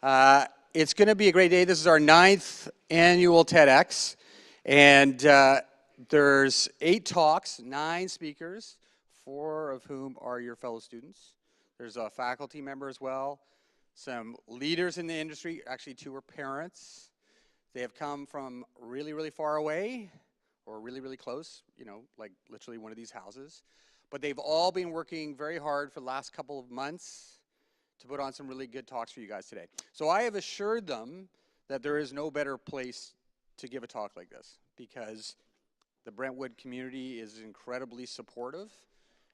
It's going to be a great day. This is our 9th annual TedX, and there's 8 talks, 9 speakers, 4 of whom are your fellow students. There's a faculty member as well, some leaders in the industry, actually 2 are parents. They have come from really, really far away, or really, really close, you know, like literally one of these houses. But they've all been working very hard for the last couple of months to put on some really good talks for you guys today. So I have assured them that there is no better place to give a talk like this, because the Brentwood community is incredibly supportive.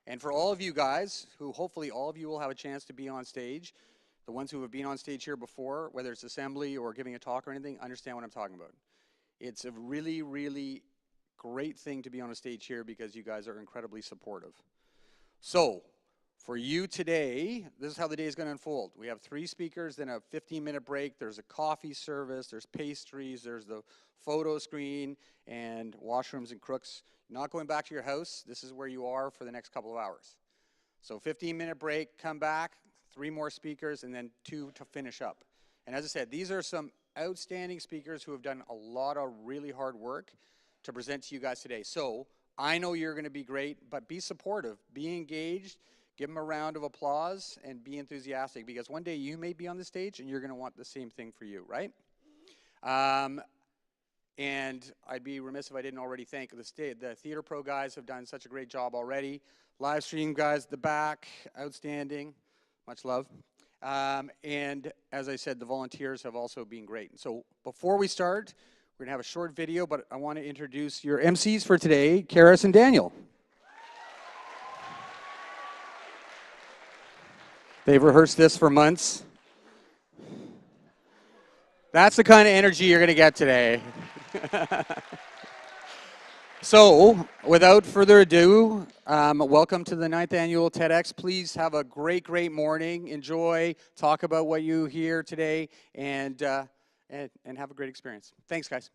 And for all of you guys, who hopefully all of you will have a chance to be on stage, the ones who have been on stage here before, whether it's assembly or giving a talk or anything, understand what I'm talking about. It's a really, really great thing to be on a stage here because you guys are incredibly supportive. So, for you today, this is how the day is going to unfold. We have 3 speakers, then a 15-minute break. There's a coffee service, there's pastries, there's the photo screen, and washrooms and crooks. You're not going back to your house. This is where you are for the next couple of hours. So 15-minute break, come back, 3 more speakers, and then 2 to finish up. And as I said, these are some outstanding speakers who have done a lot of really hard work to present to you guys today. So I know you're going to be great, but be supportive, be engaged, give them a round of applause, and be enthusiastic, because one day you may be on the stage and you're going to want the same thing for you, right? And I'd be remiss if I didn't already thank the Theater Pro guys have done such a great job already. Live stream guys at the back, outstanding, much love. And as I said, the volunteers have also been great. So before we start, we're going to have a short video, but I want to introduce your MCs for today, Karis and Daniel. They've rehearsed this for months. That's the kind of energy you're going to get today. So, without further ado, welcome to the 9th annual TEDx. Please have a great, great morning. Enjoy, talk about what you hear today, and have a great experience. Thanks, guys.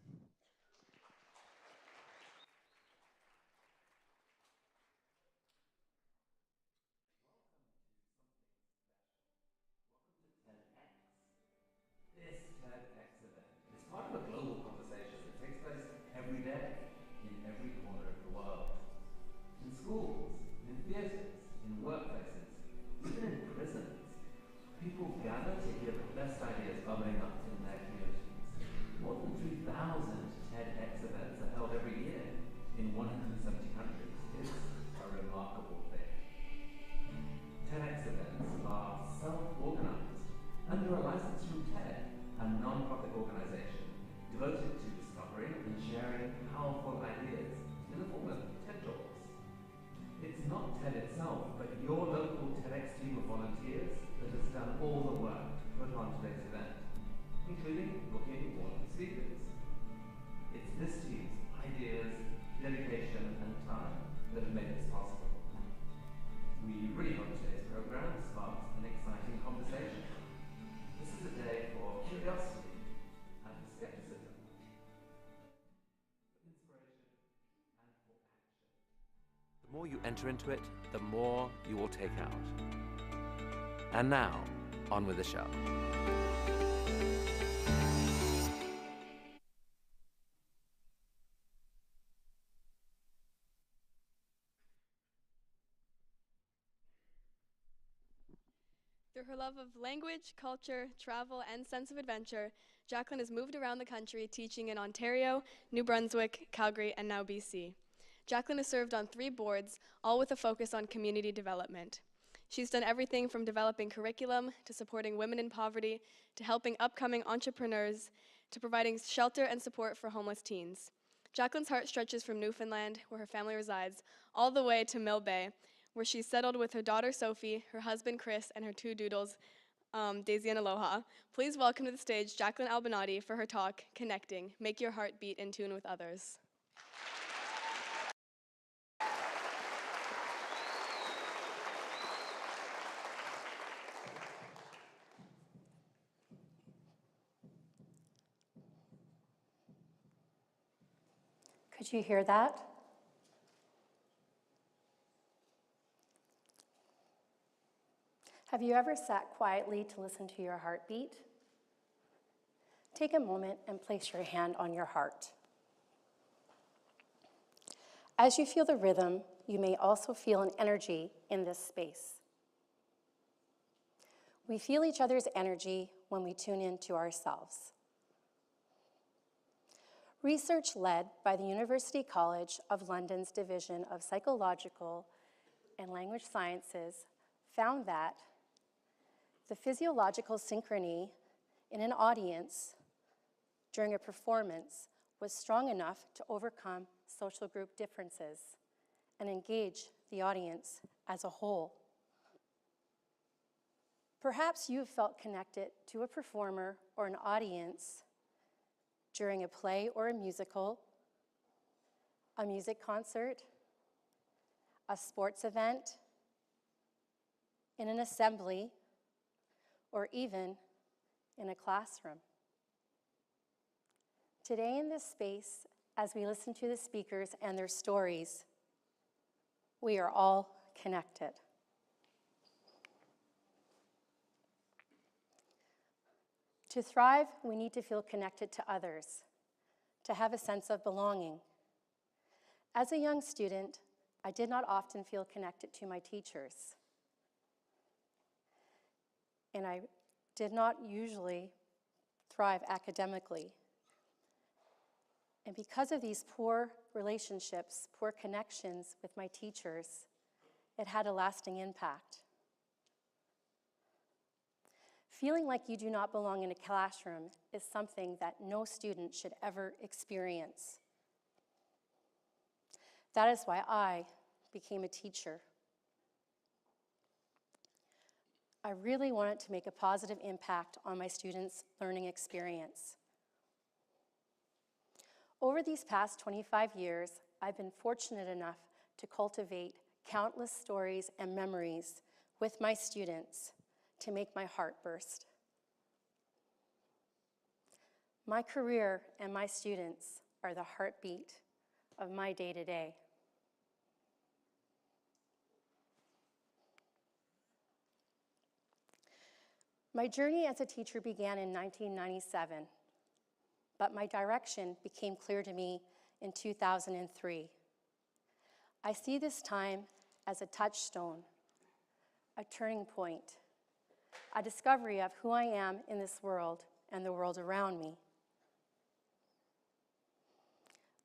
People gather to hear the best ideas bubbling up in their communities. More than 3,000 TEDx events are held every year in 170 countries. It's a remarkable thing. TEDx events are self-organized under a license from TED, a non-profit organization devoted to discovering and sharing powerful ideas in the form of TED Talks. It's not TED itself, but your local TEDx team of volunteers that has done all the work to put on today's event, including booking one of the speakers. It's this team's ideas, dedication, and time that have made this possible. We really hope today's program sparks an exciting conversation. This is a day for curiosity and for skepticism, for inspiration and for action. The more you enter into it, the more you will take out. And now, on with the show. Through her love of language, culture, travel, and sense of adventure, Jacqueline has moved around the country teaching in Ontario, New Brunswick, Calgary, and now BC. Jacqueline has served on 3 boards, all with a focus on community development. She's done everything from developing curriculum, to supporting women in poverty, to helping upcoming entrepreneurs, to providing shelter and support for homeless teens. Jacqueline's heart stretches from Newfoundland, where her family resides, all the way to Mill Bay, where she's settled with her daughter Sophie, her husband Chris, and her 2 doodles, Daisy and Aloha. Please welcome to the stage Jacqueline Albinati for her talk, Connecting, Make Your Heart Beat in Tune with Others. Could you hear that? Have you ever sat quietly to listen to your heartbeat? Take a moment and place your hand on your heart. As you feel the rhythm, you may also feel an energy in this space. We feel each other's energy when we tune into ourselves. Research led by the University College of London's Division of Psychological and Language Sciences found that the physiological synchrony in an audience during a performance was strong enough to overcome social group differences and engage the audience as a whole. Perhaps you've felt connected to a performer or an audience during a play or a musical, a music concert, a sports event, in an assembly, or even in a classroom. Today in this space, as we listen to the speakers and their stories, we are all connected. To thrive, we need to feel connected to others, to have a sense of belonging. As a young student, I did not often feel connected to my teachers, and I did not usually thrive academically. And because of these poor relationships, poor connections with my teachers, it had a lasting impact. Feeling like you do not belong in a classroom is something that no student should ever experience. That is why I became a teacher. I really wanted to make a positive impact on my students' learning experience. Over these past 25 years, I've been fortunate enough to cultivate countless stories and memories with my students to make my heart burst. My career and my students are the heartbeat of my day-to-day. My journey as a teacher began in 1997, but my direction became clear to me in 2003. I see this time as a touchstone, a turning point, a discovery of who I am in this world and the world around me.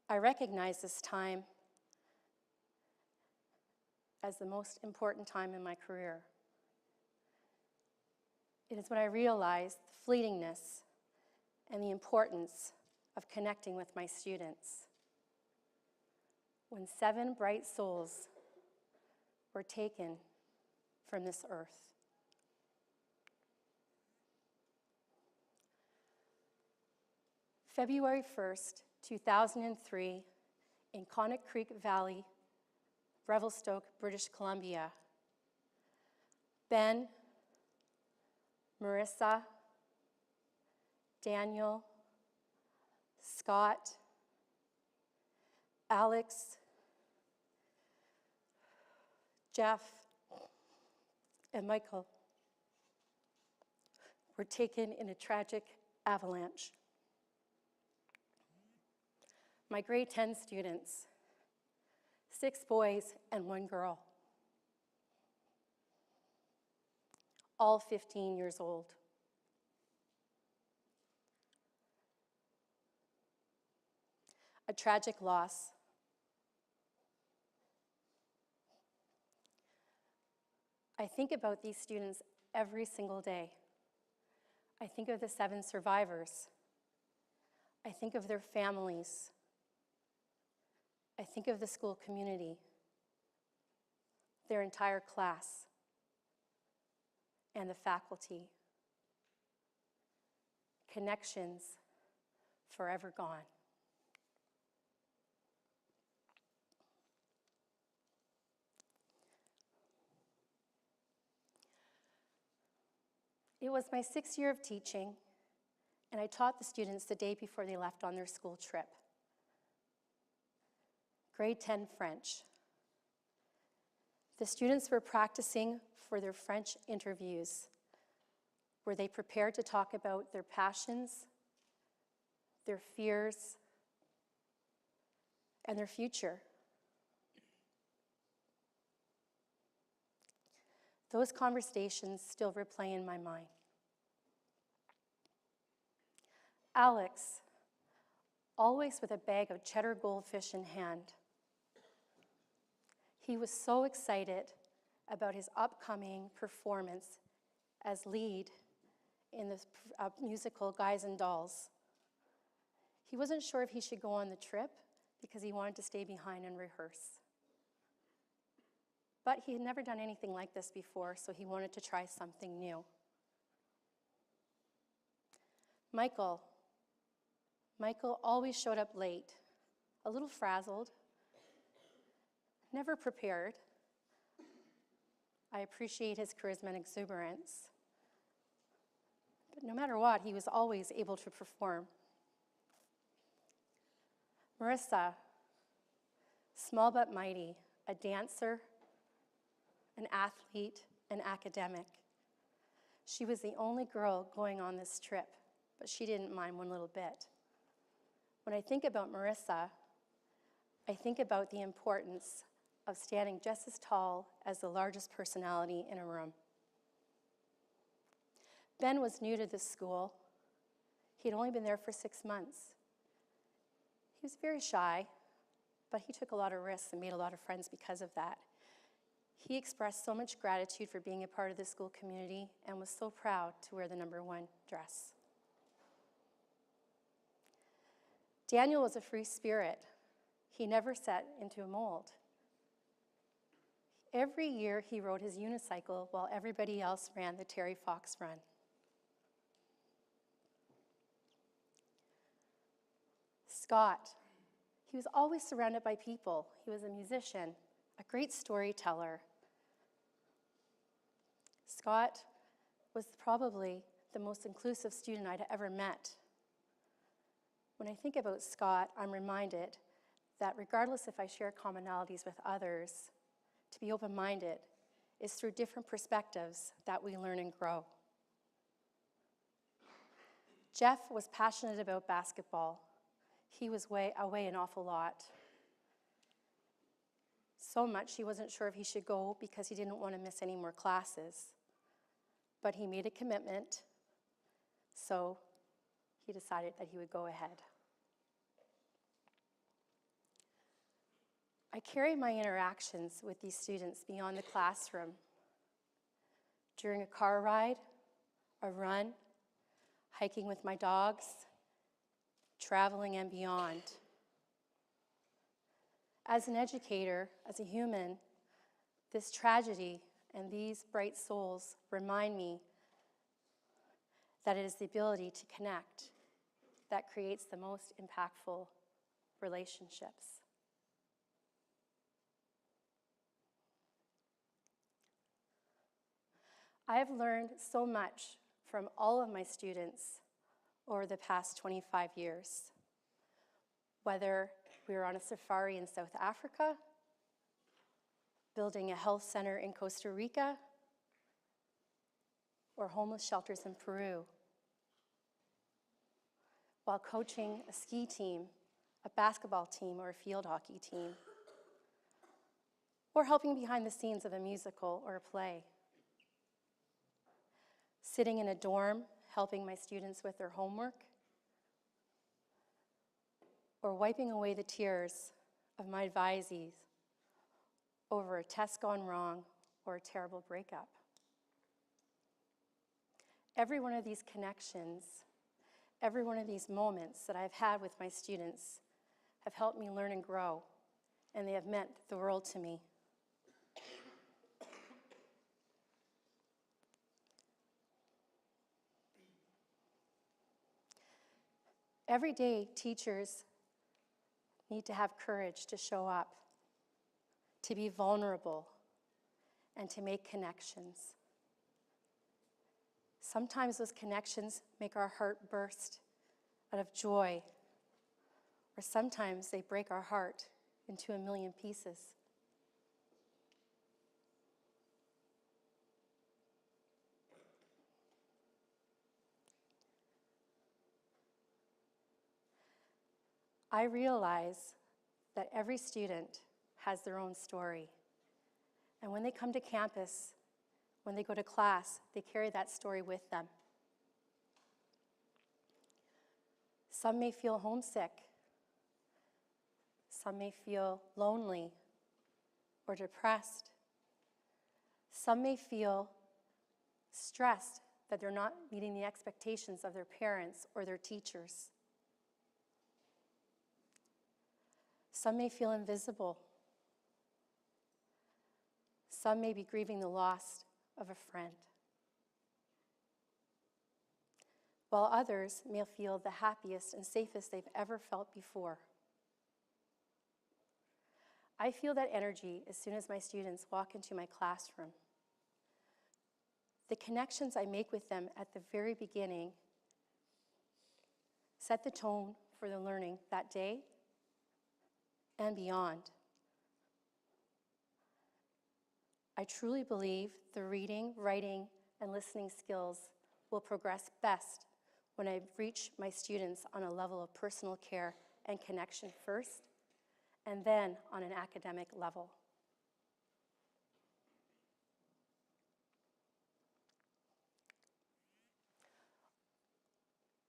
I recognize this time as the most important time in my career. It is when I realized the fleetingness and the importance of connecting with my students. When 7 bright souls were taken from this earth. February 1st, 2003, in Connaught Creek Valley, Revelstoke, British Columbia, Ben, Marissa, Daniel, Scott, Alex, Jeff, and Michael were taken in a tragic avalanche. My grade 10 students, 6 boys and 1 girl, all 15 years old. A tragic loss. I think about these students every single day. I think of the 7 survivors. I think of their families. I think of the school community, their entire class, and the faculty. Connections forever gone. It was my 6th year of teaching, and I taught the students the day before they left on their school trip. Grade 10 French. The students were practicing for their French interviews, where they prepared to talk about their passions, their fears, and their future. Those conversations still replay in my mind. Alex, always with a bag of cheddar goldfish in hand. He was so excited about his upcoming performance as lead in the musical Guys and Dolls. He wasn't sure if he should go on the trip because he wanted to stay behind and rehearse. But he had never done anything like this before, so he wanted to try something new. Michael always showed up late, a little frazzled, never prepared. I appreciate his charisma and exuberance. But no matter what, he was always able to perform. Marissa, small but mighty, a dancer, an athlete, an academic. She was the only girl going on this trip, but she didn't mind one little bit. When I think about Marissa, I think about the importance of standing just as tall as the largest personality in a room. Ben was new to this school. He had only been there for 6 months. He was very shy, but he took a lot of risks and made a lot of friends because of that. He expressed so much gratitude for being a part of the school community and was so proud to wear the #1 dress. Daniel was a free spirit. He never set into a mold. Every year he rode his unicycle while everybody else ran the Terry Fox Run. Scott, he was always surrounded by people. He was a musician, a great storyteller. Scott was probably the most inclusive student I'd ever met. When I think about Scott, I'm reminded that regardless if I share commonalities with others, to be open-minded is through different perspectives that we learn and grow. Jeff was passionate about basketball. He was away an awful lot. So much he wasn't sure if he should go because he didn't want to miss any more classes. But he made a commitment, so he decided that he would go ahead. I carry my interactions with these students beyond the classroom. During a car ride, a run, hiking with my dogs, traveling and beyond. As an educator, as a human, this tragedy and these bright souls remind me that it is the ability to connect that creates the most impactful relationships. I have learned so much from all of my students over the past 25 years. Whether we were on a safari in South Africa, building a health center in Costa Rica, or homeless shelters in Peru, while coaching a ski team, a basketball team, or a field hockey team, or helping behind the scenes of a musical or a play. Sitting in a dorm, helping my students with their homework, or wiping away the tears of my advisees over a test gone wrong or a terrible breakup. Every one of these connections, every one of these moments that I've had with my students have helped me learn and grow, and they have meant the world to me. Every day, teachers need to have courage to show up, to be vulnerable, and to make connections. Sometimes those connections make our heart burst out of joy, or sometimes they break our heart into a million pieces. I realize that every student has their own story. And when they come to campus, when they go to class, they carry that story with them. Some may feel homesick. Some may feel lonely or depressed. Some may feel stressed that they're not meeting the expectations of their parents or their teachers. Some may feel invisible. Some may be grieving the loss of a friend, while others may feel the happiest and safest they've ever felt before. I feel that energy as soon as my students walk into my classroom. The connections I make with them at the very beginning set the tone for the learning that day and beyond. I truly believe the reading, writing, and listening skills will progress best when I reach my students on a level of personal care and connection first, and then on an academic level.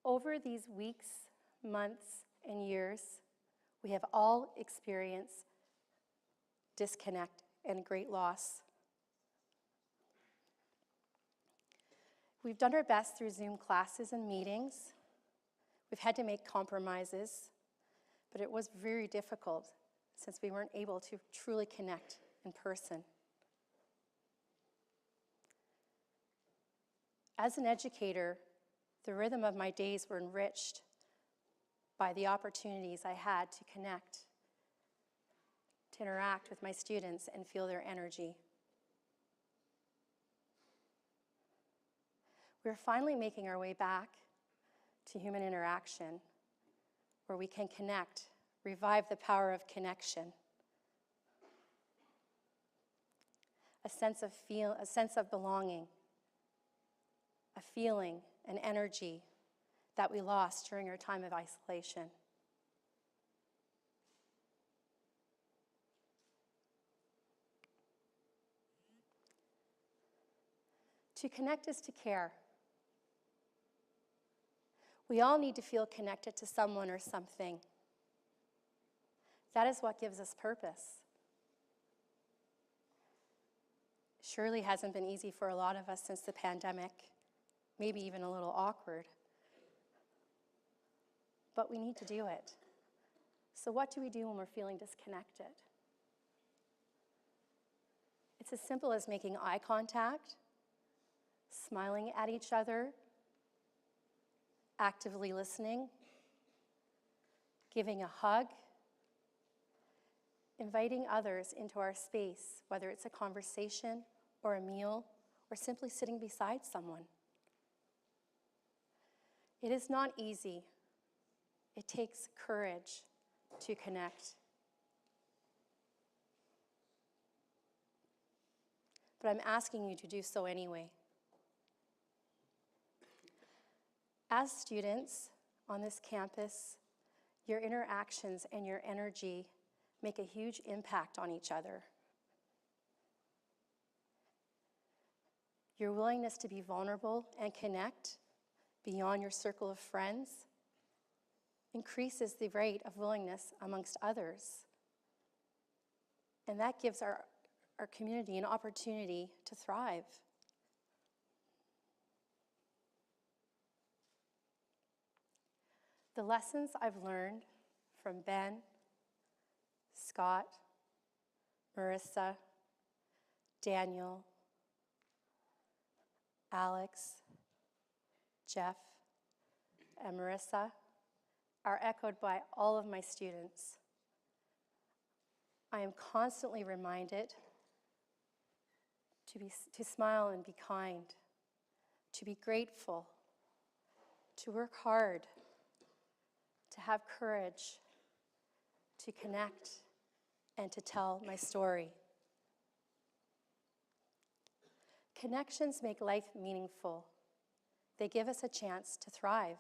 Over these weeks, months, and years, we have all experienced disconnect and great loss. We've done our best through Zoom classes and meetings. We've had to make compromises, but it was very difficult since we weren't able to truly connect in person. As an educator, the rhythm of my days were enriched by the opportunities I had to connect, to interact with my students and feel their energy. We're finally making our way back to human interaction, where we can connect, revive the power of connection, a sense of belonging, a feeling, an energy that we lost during our time of isolation. To connect is to care. We all need to feel connected to someone or something. That is what gives us purpose. Surely hasn't been easy for a lot of us since the pandemic, maybe even a little awkward. But we need to do it. So what do we do when we're feeling disconnected? It's as simple as making eye contact, smiling at each other, actively listening, giving a hug, inviting others into our space, whether it's a conversation or a meal or simply sitting beside someone. It is not easy. It takes courage to connect. But I'm asking you to do so anyway. As students on this campus, your interactions and your energy make a huge impact on each other. Your willingness to be vulnerable and connect beyond your circle of friends increases the rate of willingness amongst others. And that gives our community an opportunity to thrive. The lessons I've learned from Ben, Scott, Marissa, Daniel, Alex, Jeff, and Marissa are echoed by all of my students. I am constantly reminded to smile and be kind, to be grateful, to work hard, to have courage, to connect, and to tell my story. Connections make life meaningful. They give us a chance to thrive.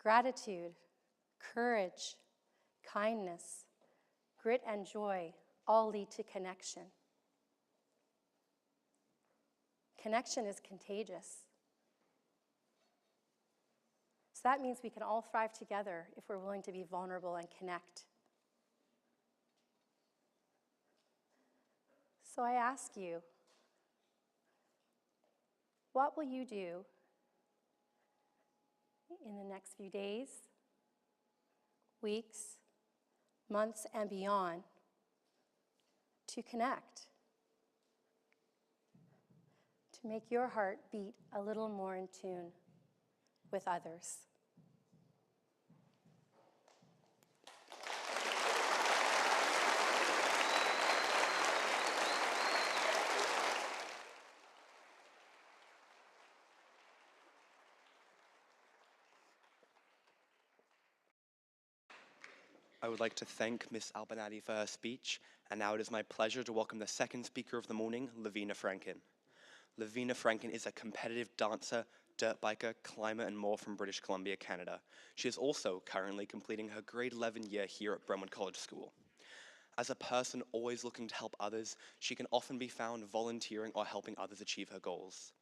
Gratitude, courage, kindness, grit, and joy all lead to connection. Connection is contagious. So that means we can all thrive together if we're willing to be vulnerable and connect. So I ask you, what will you do in the next few days, weeks, months, and beyond to connect, to make your heart beat a little more in tune with others? I would like to thank Ms. Albinati for her speech, and now it is my pleasure to welcome the second speaker of the morning, Lavina Franken. Lavina Franken is a competitive dancer, dirt biker, climber, and more from British Columbia, Canada. She is also currently completing her grade 11 year here at Brentwood College School. As a person always looking to help others, she can often be found volunteering or helping others achieve her goals.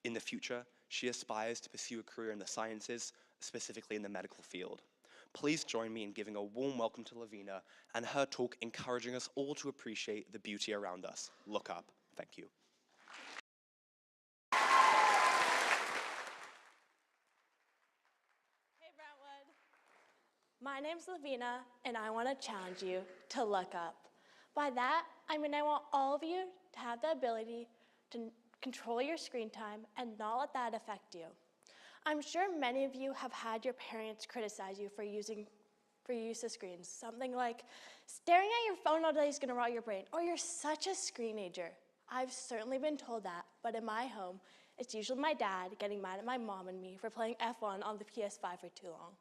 In the future, she aspires to pursue a career in the sciences, specifically in the medical field. Please join me in giving a warm welcome to Lavina and her talk encouraging us all to appreciate the beauty around us. Look up. Thank you. Hey Brentwood. My name's Lavina, and I want to challenge you to look up. By that, I mean I want all of you to have the ability to control your screen time and not let that affect you. I'm sure many of you have had your parents criticize you for use of screens. Something like, staring at your phone all day is gonna rot your brain, or you're such a screenager. I've certainly been told that, but in my home, it's usually my dad getting mad at my mom and me for playing F1 on the PS5 for too long.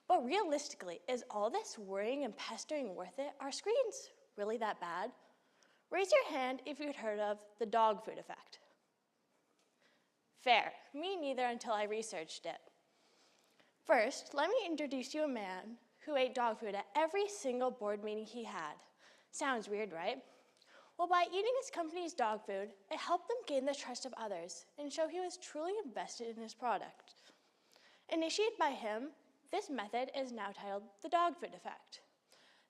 But realistically, is all this worrying and pestering worth it? Are screens really that bad? Raise your hand if you'd heard of the dog food effect. Fair. Me neither until I researched it. First, let me introduce you a man who ate dog food at every single board meeting he had. Sounds weird, right? Well, by eating his company's dog food, it helped them gain the trust of others and show he was truly invested in his product. Initiated by him, this method is now titled the dog food effect.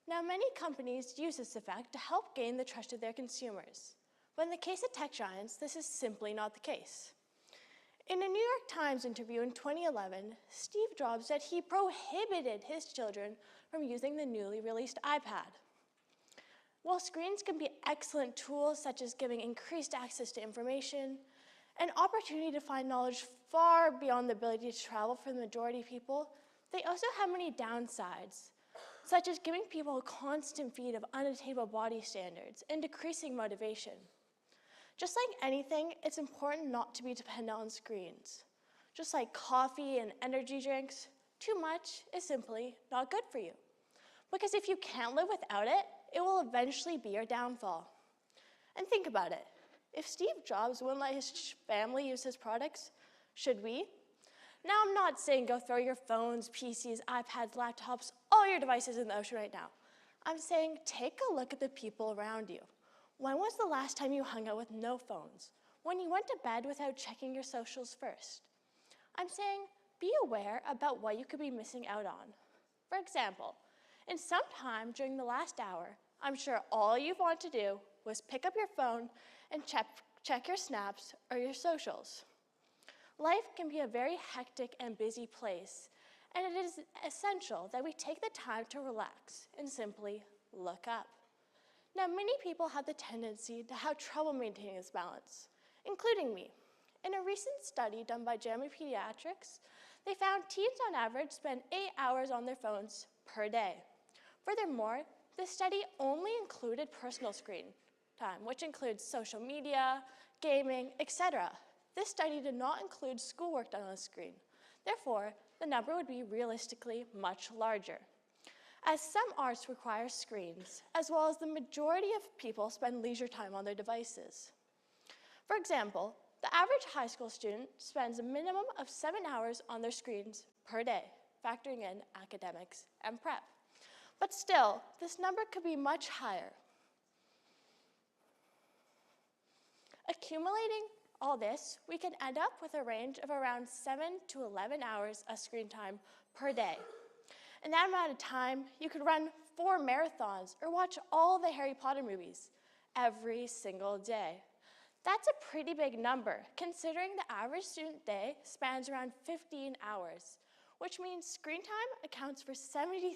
Now, many companies use this effect to help gain the trust of their consumers. But in the case of tech giants, this is simply not the case. In a New York Times interview in 2011, Steve Jobs said he prohibited his children from using the newly released iPad. While screens can be excellent tools, such as giving increased access to information, an opportunity to find knowledge far beyond the ability to travel for the majority of people, they also have many downsides, such as giving people a constant feed of unattainable body standards and decreasing motivation. Just like anything, it's important not to be dependent on screens. Just like coffee and energy drinks, too much is simply not good for you. Because if you can't live without it, it will eventually be your downfall. And think about it. If Steve Jobs wouldn't let his family use his products, should we? Now, I'm not saying go throw your phones, PCs, iPads, laptops, all your devices in the ocean right now. I'm saying take a look at the people around you. When was the last time you hung out with no phones? When you went to bed without checking your socials first? I'm saying be aware about what you could be missing out on. For example, in some time during the last hour, I'm sure all you want to do was pick up your phone and check your snaps or your socials. Life can be a very hectic and busy place, and it is essential that we take the time to relax and simply look up. Now, many people have the tendency to have trouble maintaining this balance, including me. In a recent study done by JAMA Pediatrics, they found teens on average spend 8 hours on their phones per day. Furthermore, this study only included personal screen time, which includes social media, gaming, etc. This study did not include schoolwork done on the screen. Therefore, the number would be realistically much larger. As some arts require screens, as well as the majority of people spend leisure time on their devices. For example, the average high school student spends a minimum of 7 hours on their screens per day. factoring in academics and prep. But still, this number could be much higher. Accumulating all this, we can end up with a range of around 7 to 11 hours of screen time per day. In that amount of time, you could run 4 marathons or watch all the Harry Potter movies every single day. That's a pretty big number, considering the average student day spans around 15 hours, which means screen time accounts for 73%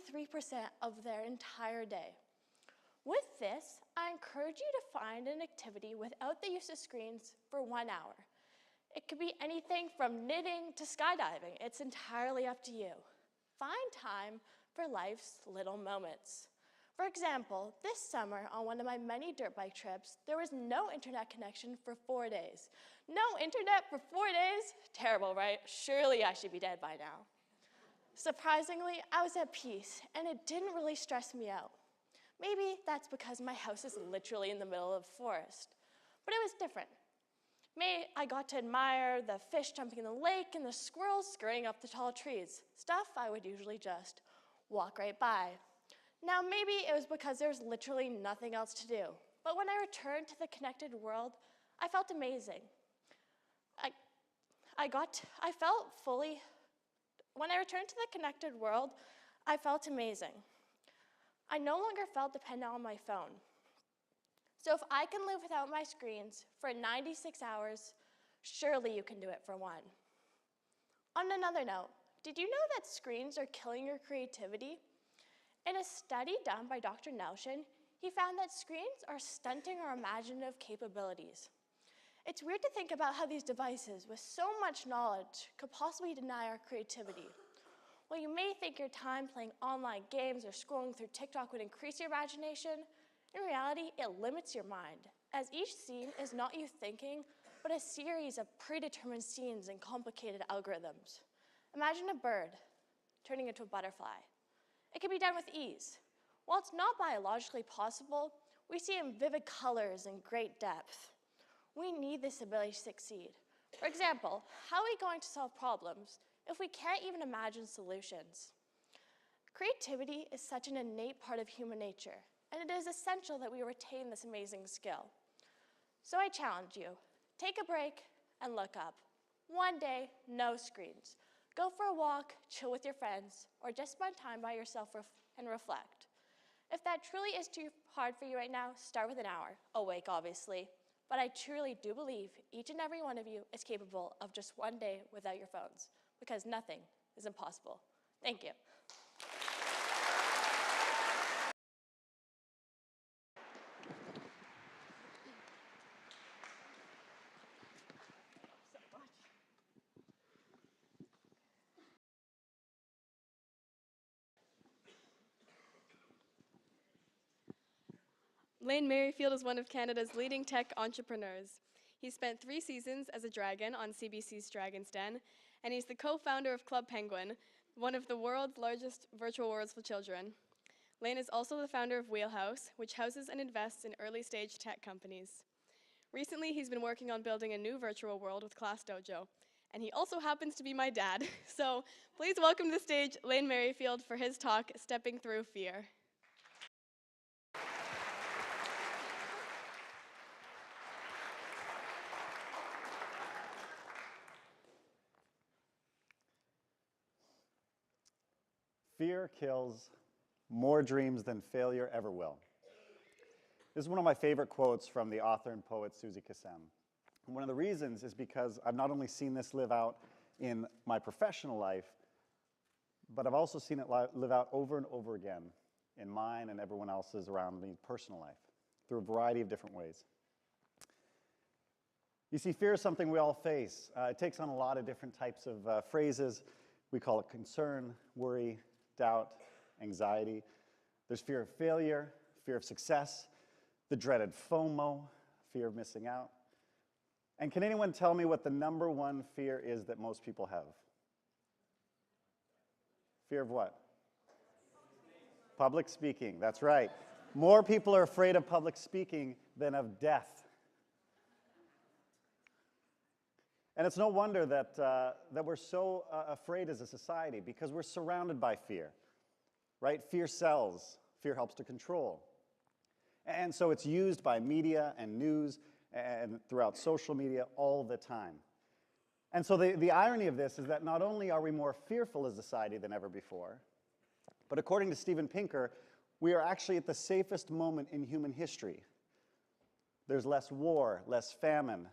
of their entire day. With this, I encourage you to find an activity without the use of screens for 1 hour. It could be anything from knitting to skydiving. It's entirely up to you. Find time for life's little moments. For example, this summer on one of my many dirt bike trips, there was no internet connection for 4 days. No internet for 4 days? Terrible, right? Surely I should be dead by now. Surprisingly, I was at peace, and it didn't really stress me out. Maybe that's because my house is literally in the middle of a forest. But it was different. I got to admire the fish jumping in the lake and the squirrels scurrying up the tall trees, stuff I would usually just walk right by. Now, maybe it was because there was literally nothing else to do, but when I returned to the connected world, I felt amazing. When I returned to the connected world, I felt amazing. I no longer felt dependent on my phone. So if I can live without my screens for 96 hours, surely you can do it for 1. On another note, did you know that screens are killing your creativity? In a study done by Dr. Nelshin, he found that screens are stunting our imaginative capabilities. It's weird to think about how these devices with so much knowledge could possibly deny our creativity. While you may think your time playing online games or scrolling through TikTok would increase your imagination, in reality, it limits your mind, as each scene is not you thinking, but a series of predetermined scenes and complicated algorithms. Imagine a bird turning into a butterfly. It can be done with ease. While it's not biologically possible, we see it in vivid colors and great depth. We need this ability to succeed. For example, how are we going to solve problems if we can't even imagine solutions? Creativity is such an innate part of human nature, and it is essential that we retain this amazing skill. So I challenge you, take a break and look up. One day, no screens. Go for a walk, chill with your friends, or just spend time by yourself and reflect. If that truly is too hard for you right now, start with an hour, awake obviously. But I truly do believe each and every one of you is capable of just one day without your phones, because nothing is impossible. Thank you. Lane Merrifield is one of Canada's leading tech entrepreneurs. He spent 3 seasons as a dragon on CBC's Dragon's Den, and he's the co-founder of Club Penguin, one of the world's largest virtual worlds for children. Lane is also the founder of Wheelhouse, which houses and invests in early-stage tech companies. Recently, he's been working on building a new virtual world with Class Dojo, and he also happens to be my dad. So please welcome to the stage Lane Merrifield for his talk, Stepping Through Fear. Fear kills more dreams than failure ever will. This is one of my favorite quotes from the author and poet Susie Kassem. And one of the reasons is because I've not only seen this live out in my professional life, but I've also seen it live out over and over again in mine and everyone else's around me personal life through a variety of different ways. You see, fear is something we all face. It takes on a lot of different types of phrases. We call it concern, worry, doubt, anxiety. There's fear of failure, fear of success, the dreaded FOMO, fear of missing out. And can anyone tell me what the number one fear is that most people have? Fear of what? Public speaking, that's right. More people are afraid of public speaking than of death. And it's no wonder that we're so afraid as a society, because we're surrounded by fear, right? Fear sells. Fear helps to control. And so it's used by media and news and throughout social media all the time. And so the irony of this is that not only are we more fearful as a society than ever before, but according to Steven Pinker, we are actually at the safest moment in human history. There's less war, less famine,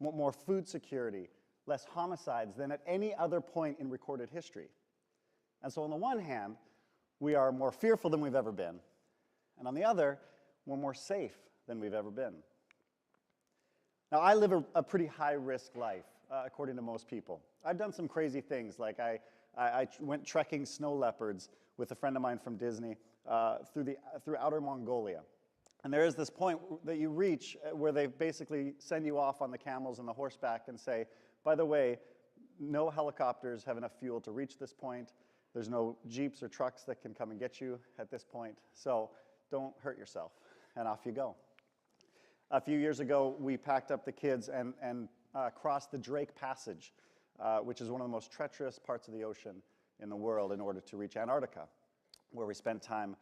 more food security, less homicides than at any other point in recorded history. And so on the one hand, we are more fearful than we've ever been. And on the other, we're more safe than we've ever been. Now, I live a pretty high-risk life, according to most people. I've done some crazy things, like I went trekking snow leopards with a friend of mine from Disney through outer Mongolia. And there is this point that you reach where they basically send you off on the camels and the horseback and say, by the way, no helicopters have enough fuel to reach this point. There's no jeeps or trucks that can come and get you at this point, so don't hurt yourself. And off you go. A few years ago, we packed up the kids and crossed the Drake Passage, which is one of the most treacherous parts of the ocean in the world, in order to reach Antarctica, where we spent time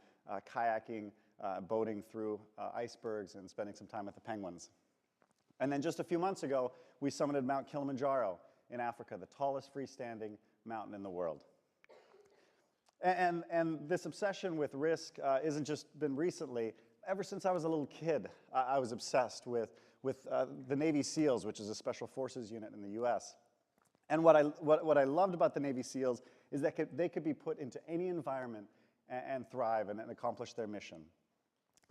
kayaking, boating through icebergs, and spending some time with the penguins. And then just a few months ago, we summited Mount Kilimanjaro in Africa, the tallest freestanding mountain in the world. And this obsession with risk isn't just been recently. Ever since I was a little kid, I was obsessed with the Navy SEALs, which is a special forces unit in the US. And what I loved about the Navy SEALs is that they could be put into any environment and thrive and accomplish their mission.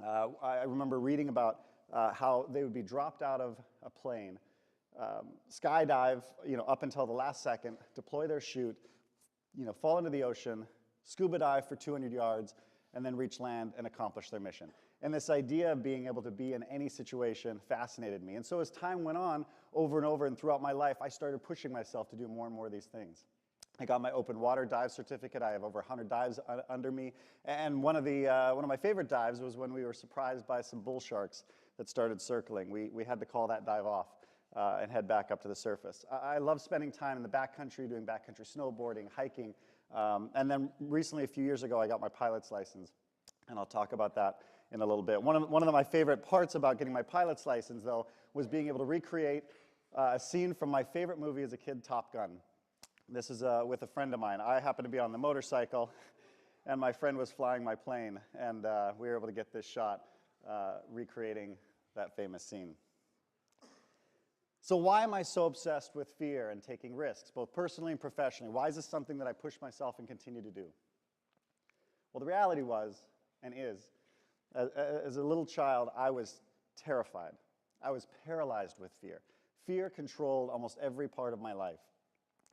I remember reading about how they would be dropped out of a plane, skydive, up until the last second, deploy their chute, fall into the ocean, scuba dive for 200 yards, and then reach land and accomplish their mission. And this idea of being able to be in any situation fascinated me. And so as time went on, over and over and throughout my life, I started pushing myself to do more and more of these things. I got my open water dive certificate. I have over 100 dives under me. And one of my favorite dives was when we were surprised by some bull sharks that started circling. We had to call that dive off and head back up to the surface. I love spending time in the backcountry, doing backcountry snowboarding, hiking. And then recently, a few years ago, I got my pilot's license. And I'll talk about that in a little bit. One of my favorite parts about getting my pilot's license, though, was being able to recreate a scene from my favorite movie as a kid, Top Gun. This is with a friend of mine. I happened to be on the motorcycle, and my friend was flying my plane, and we were able to get this shot recreating that famous scene. So why am I so obsessed with fear and taking risks, both personally and professionally? Why is this something that I push myself and continue to do? Well, the reality was, and is, as a little child, I was terrified. I was paralyzed with fear. Fear controlled almost every part of my life.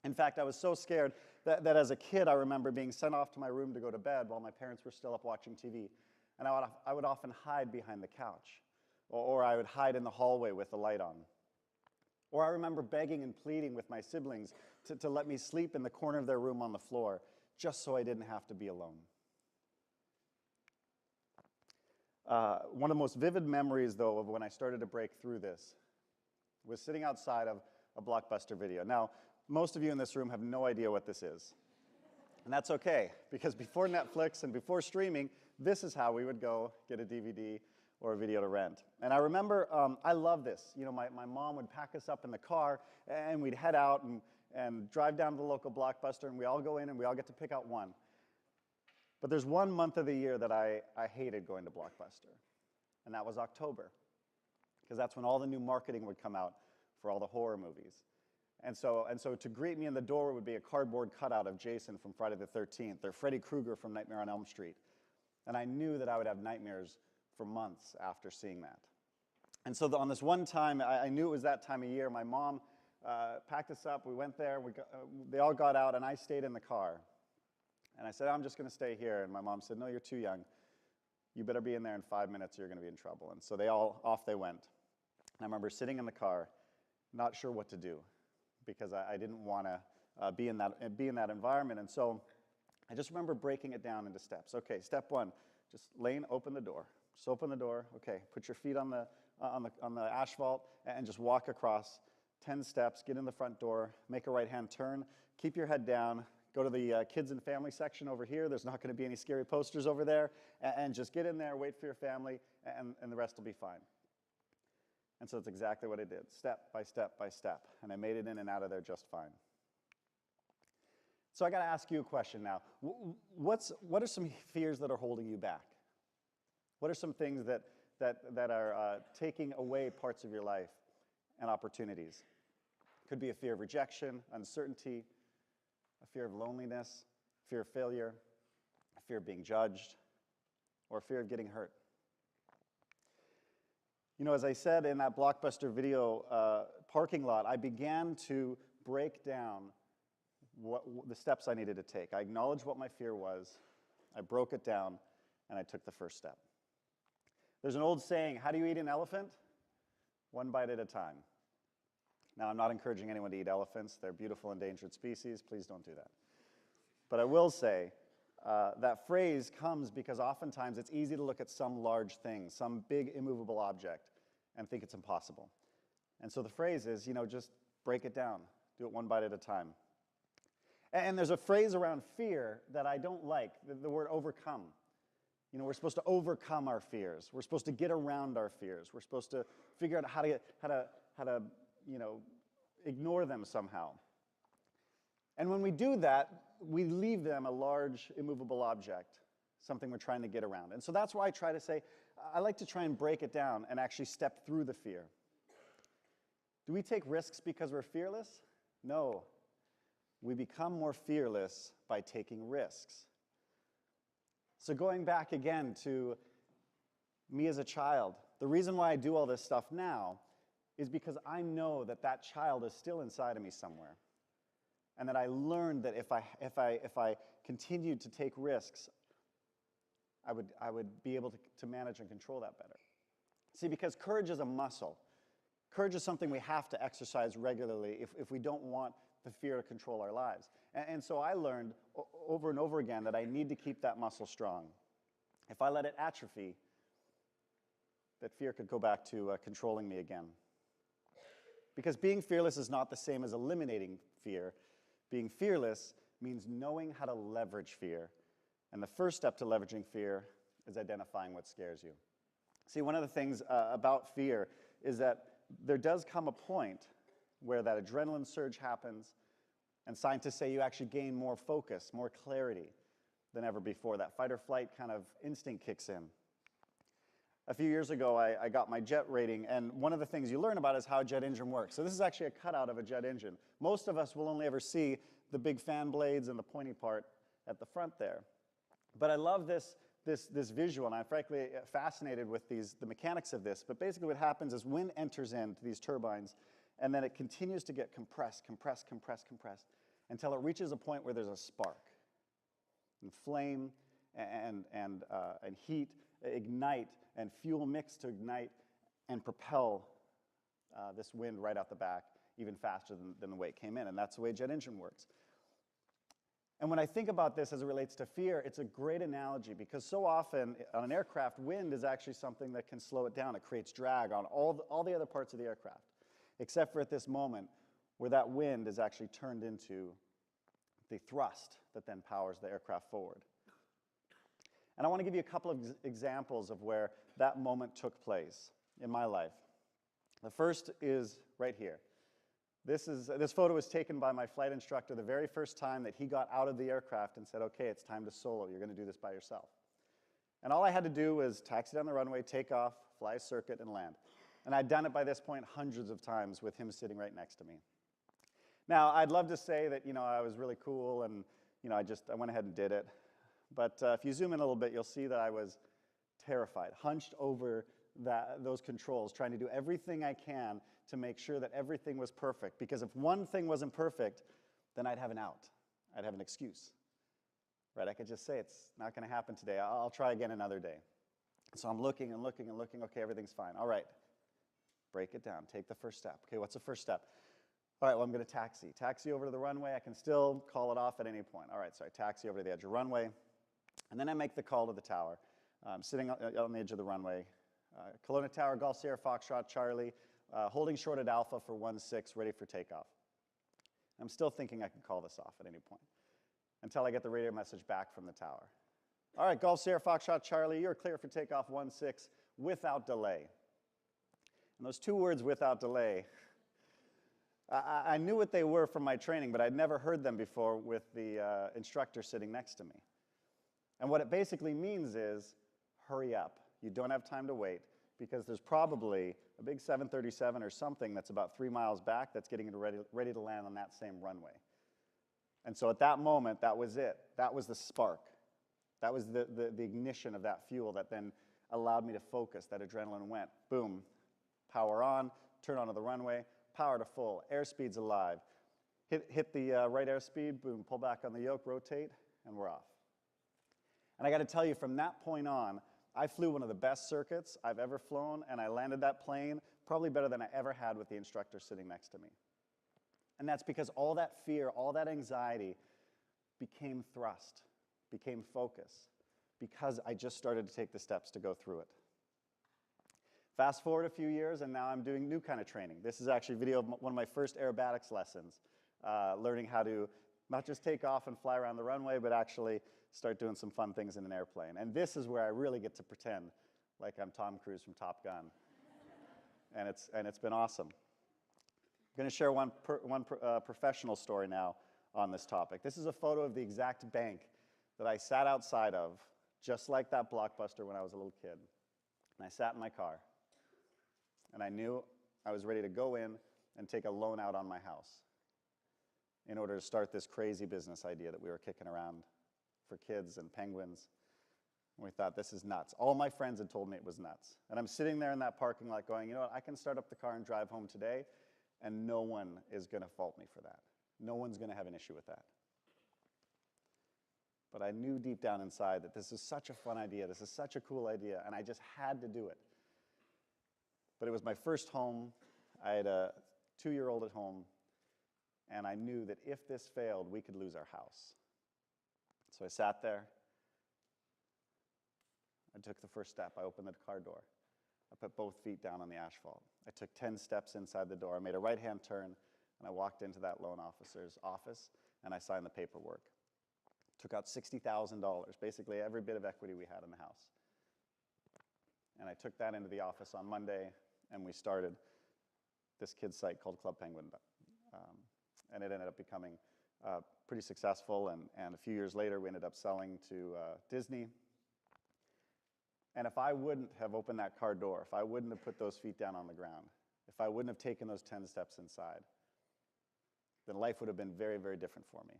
In fact, I was so scared that as a kid, I remember being sent off to my room to go to bed while my parents were still up watching TV. And I would often hide behind the couch, or I would hide in the hallway with the light on. Or I remember begging and pleading with my siblings to let me sleep in the corner of their room on the floor, just so I didn't have to be alone. One of the most vivid memories, though, of when I started to break through this was sitting outside of a Blockbuster Video. Now, most of you in this room have no idea what this is. And that's okay, because before Netflix and before streaming, this is how we would go get a DVD or a video to rent. And I remember, I love this. My mom would pack us up in the car, and we'd head out and drive down to the local Blockbuster, and we all go in, and we all get to pick out one. But there's one month of the year that I hated going to Blockbuster, and that was October, because that's when all the new marketing would come out for all the horror movies. And so to greet me in the door would be a cardboard cutout of Jason from Friday the 13th, or Freddy Krueger from Nightmare on Elm Street. And I knew that I would have nightmares for months after seeing that. And so on this one time, I knew it was that time of year. My mom packed us up. We went there. They all got out, and I stayed in the car. And I said, I'm just going to stay here. And my mom said, no, you're too young. You better be in there in 5 minutes or you're going to be in trouble. And so off they went. And I remember sitting in the car, not sure what to do, because I didn't want to be in that environment. And so I just remember breaking it down into steps. Okay, step one, just Lane, open the door. Just open the door. Okay, put your feet on the asphalt and just walk across 10 steps, get in the front door, make a right-hand turn, keep your head down, go to the kids and family section over here. There's not going to be any scary posters over there. And just get in there, wait for your family, and the rest will be fine. And so it's exactly what I did, step by step by step. And I made it in and out of there just fine. So I got to ask you a question now. What are some fears that are holding you back? What are some things that are taking away parts of your life and opportunities? Could be a fear of rejection, uncertainty, a fear of loneliness, fear of failure, a fear of being judged, or a fear of getting hurt. You know, as I said in that Blockbuster video parking lot, I began to break down the steps I needed to take. I acknowledged what my fear was, I broke it down, and I took the first step. There's an old saying, how do you eat an elephant? One bite at a time. Now, I'm not encouraging anyone to eat elephants. They're beautiful endangered species. Please don't do that. But I will say that phrase comes because oftentimes it's easy to look at some large thing, some big immovable object, and think it's impossible. And so the phrase is, you know, just break it down. Do it one bite at a time. And there's a phrase around fear that I don't like, the word overcome. You know, we're supposed to overcome our fears. We're supposed to get around our fears. We're supposed to figure out how to you know, ignore them somehow. And when we do that, we leave them a large, immovable object, something we're trying to get around. And so that's why I try to say, I like to try and break it down and actually step through the fear. Do we take risks because we're fearless? No. We become more fearless by taking risks. So going back again to me as a child, the reason why I do all this stuff now is because I know that that child is still inside of me somewhere. And that I learned that if I continued to take risks, I would be able to manage and control that better. See, because courage is a muscle. Courage is something we have to exercise regularly if we don't want the fear to control our lives. And so I learned over and over again that I need to keep that muscle strong. If I let it atrophy, that fear could go back to controlling me again. Because being fearless is not the same as eliminating fear. Being fearless means knowing how to leverage fear. And the first step to leveraging fear is identifying what scares you. See, one of the things about fear is that there does come a point where that adrenaline surge happens, and scientists say you actually gain more focus, more clarity than ever before. That fight or flight kind of instinct kicks in. A few years ago, I got my jet rating, and one of the things you learn about is how a jet engine works. So this is actually a cutout of a jet engine. Most of us will only ever see the big fan blades and the pointy part at the front there. But I love this visual, and I'm frankly fascinated with the mechanics of this. But basically what happens is wind enters into these turbines, and then it continues to get compressed until it reaches a point where there's a spark. And flame and heat ignite, and fuel mix to ignite and propel this wind right out the back even faster than the way it came in. And that's the way a jet engine works. And when I think about this as it relates to fear, it's a great analogy because so often on an aircraft, wind is actually something that can slow it down. It creates drag on all the other parts of the aircraft, except for at this moment where that wind is actually turned into the thrust that then powers the aircraft forward. And I want to give you a couple of examples of where that moment took place in my life. The first is right here. This photo was taken by my flight instructor the very first time that he got out of the aircraft and said, okay, it's time to solo. You're going to do this by yourself. And all I had to do was taxi down the runway, take off, fly a circuit, and land. And I'd done it by this point hundreds of times with him sitting right next to me. Now, I'd love to say that, I was really cool and, I went ahead and did it. But if you zoom in a little bit, you'll see that I was terrified, hunched over those controls, trying to do everything I can to make sure that everything was perfect. Because if one thing wasn't perfect, then I'd have an out. I'd have an excuse. Right? I could just say, it's not going to happen today. I'll try again another day. So I'm looking and looking and looking. Okay, everything's fine. All right. Break it down. Take the first step. Okay, what's the first step? All right, well, I'm going to taxi. Taxi over to the runway. I can still call it off at any point. All right, so I taxi over to the edge of the runway. And then I make the call to the tower. I'm sitting on the edge of the runway. Kelowna Tower, Golf Sierra Foxtrot, Charlie, holding short at Alpha for 1-6, ready for takeoff. I'm still thinking I can call this off at any point until I get the radio message back from the tower. All right, Golf Sierra Foxtrot Charlie, you're clear for takeoff 1-6 without delay. And those two words, without delay, I knew what they were from my training, but I'd never heard them before with the instructor sitting next to me. And what it basically means is, hurry up. You don't have time to wait, because there's probably a big 737 or something that's about 3 miles back that's getting ready to land on that same runway. And so at that moment, that was it. That was the spark. That was the ignition of that fuel that then allowed me to focus. That adrenaline went, boom, power on, turn onto the runway, power to full, airspeed's alive. Hit the right airspeed, boom, pull back on the yoke, rotate, and we're off. And I got to tell you, from that point on, I flew one of the best circuits I've ever flown, and I landed that plane probably better than I ever had with the instructor sitting next to me. And that's because all that fear, all that anxiety became thrust, became focus, because I just started to take the steps to go through it. Fast forward a few years, and now I'm doing new kind of training. This is actually video of one of my first aerobatics lessons, learning how to not just take off and fly around the runway, but actually start doing some fun things in an airplane. And this is where I really get to pretend like I'm Tom Cruise from Top Gun. And it's been awesome. I'm going to share one professional story now on this topic. This is a photo of the exact bank that I sat outside of, just like that Blockbuster when I was a little kid. And I sat in my car, and I knew I was ready to go in and take a loan out on my house in order to start this crazy business idea that we were kicking around for kids and penguins. And we thought, this is nuts. All my friends had told me it was nuts. And I'm sitting there in that parking lot going, you know what, I can start up the car and drive home today, and no one is going to fault me for that. No one's going to have an issue with that. But I knew deep down inside that this is such a fun idea, this is such a cool idea, and I just had to do it. But it was my first home. I had a 2-year-old at home, and I knew that if this failed, we could lose our house. So I sat there. I took the first step. I opened the car door. I put both feet down on the asphalt. I took 10 steps inside the door. I made a right-hand turn, and I walked into that loan officer's office, and I signed the paperwork. Took out $60,000, basically every bit of equity we had in the house. And I took that into the office on Monday, and we started this kids site called Club Penguin. And it ended up becoming pretty successful, and a few years later, we ended up selling to Disney. And if I wouldn't have opened that car door, if I wouldn't have put those feet down on the ground, if I wouldn't have taken those 10 steps inside, then life would have been very, very different for me.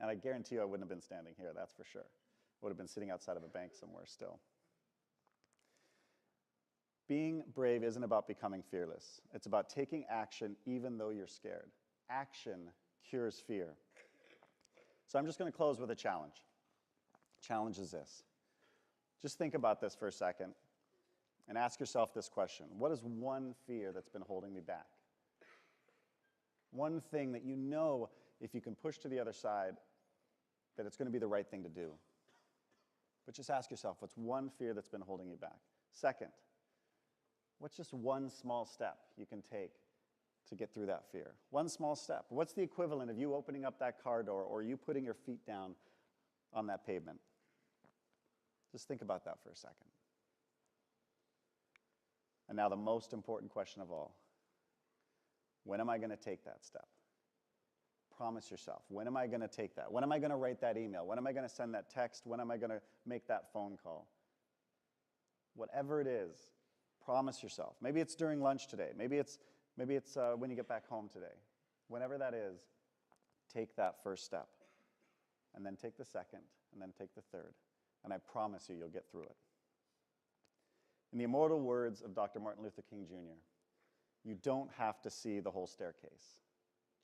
And I guarantee you I wouldn't have been standing here, that's for sure. I would have been sitting outside of a bank somewhere still. Being brave isn't about becoming fearless. It's about taking action even though you're scared. Action cures fear. So I'm just going to close with a challenge. Challenge is this. Just think about this for a second and ask yourself this question. What is one fear that's been holding me back? One thing that you know, if you can push to the other side, that it's going to be the right thing to do. But just ask yourself, what's one fear that's been holding you back? Second, what's just one small step you can take to get through that fear? One small step. What's the equivalent of you opening up that car door or you putting your feet down on that pavement? Just think about that for a second. And now the most important question of all. When am I going to take that step? Promise yourself. When am I going to take that? When am I going to write that email? When am I going to send that text? When am I going to make that phone call? Whatever it is, promise yourself. Maybe it's during lunch today. Maybe it's when you get back home today. Whenever that is, take that first step. And then take the second, and then take the third. And I promise you, you'll get through it. In the immortal words of Dr. Martin Luther King Jr., you don't have to see the whole staircase.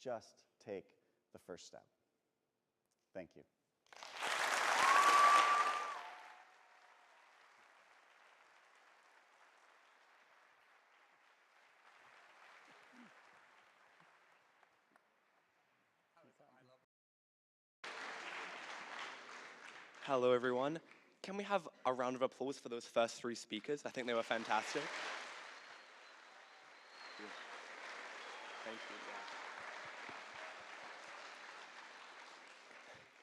Just take the first step. Thank you. Hello, everyone. Can we have a round of applause for those first 3 speakers? I think they were fantastic. Thank you.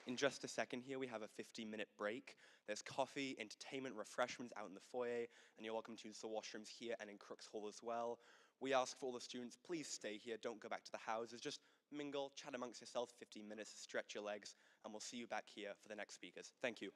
In just a second here, we have a 15-minute break. There's coffee, entertainment, refreshments out in the foyer, and you're welcome to use the washrooms here and in Crooks Hall as well. We ask for all the students, please stay here, don't go back to the houses, just mingle, chat amongst yourselves 15 minutes, stretch your legs, and we'll see you back here for the next speakers. Thank you.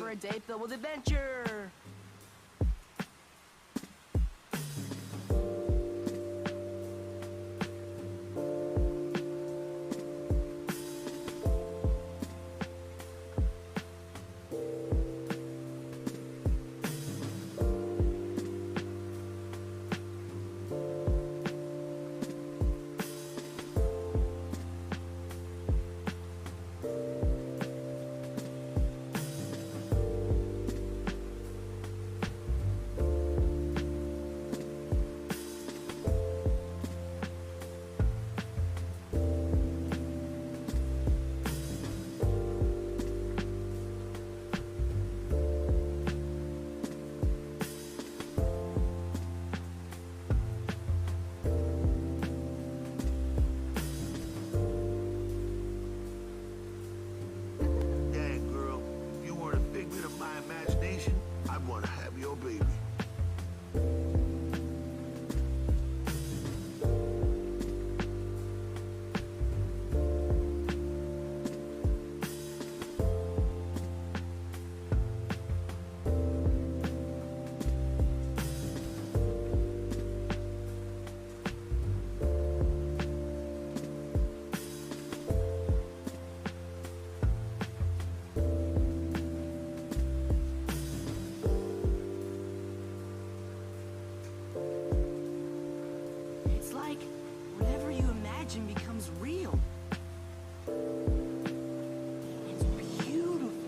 for a day filled with adventure. Becomes real. It's beautiful.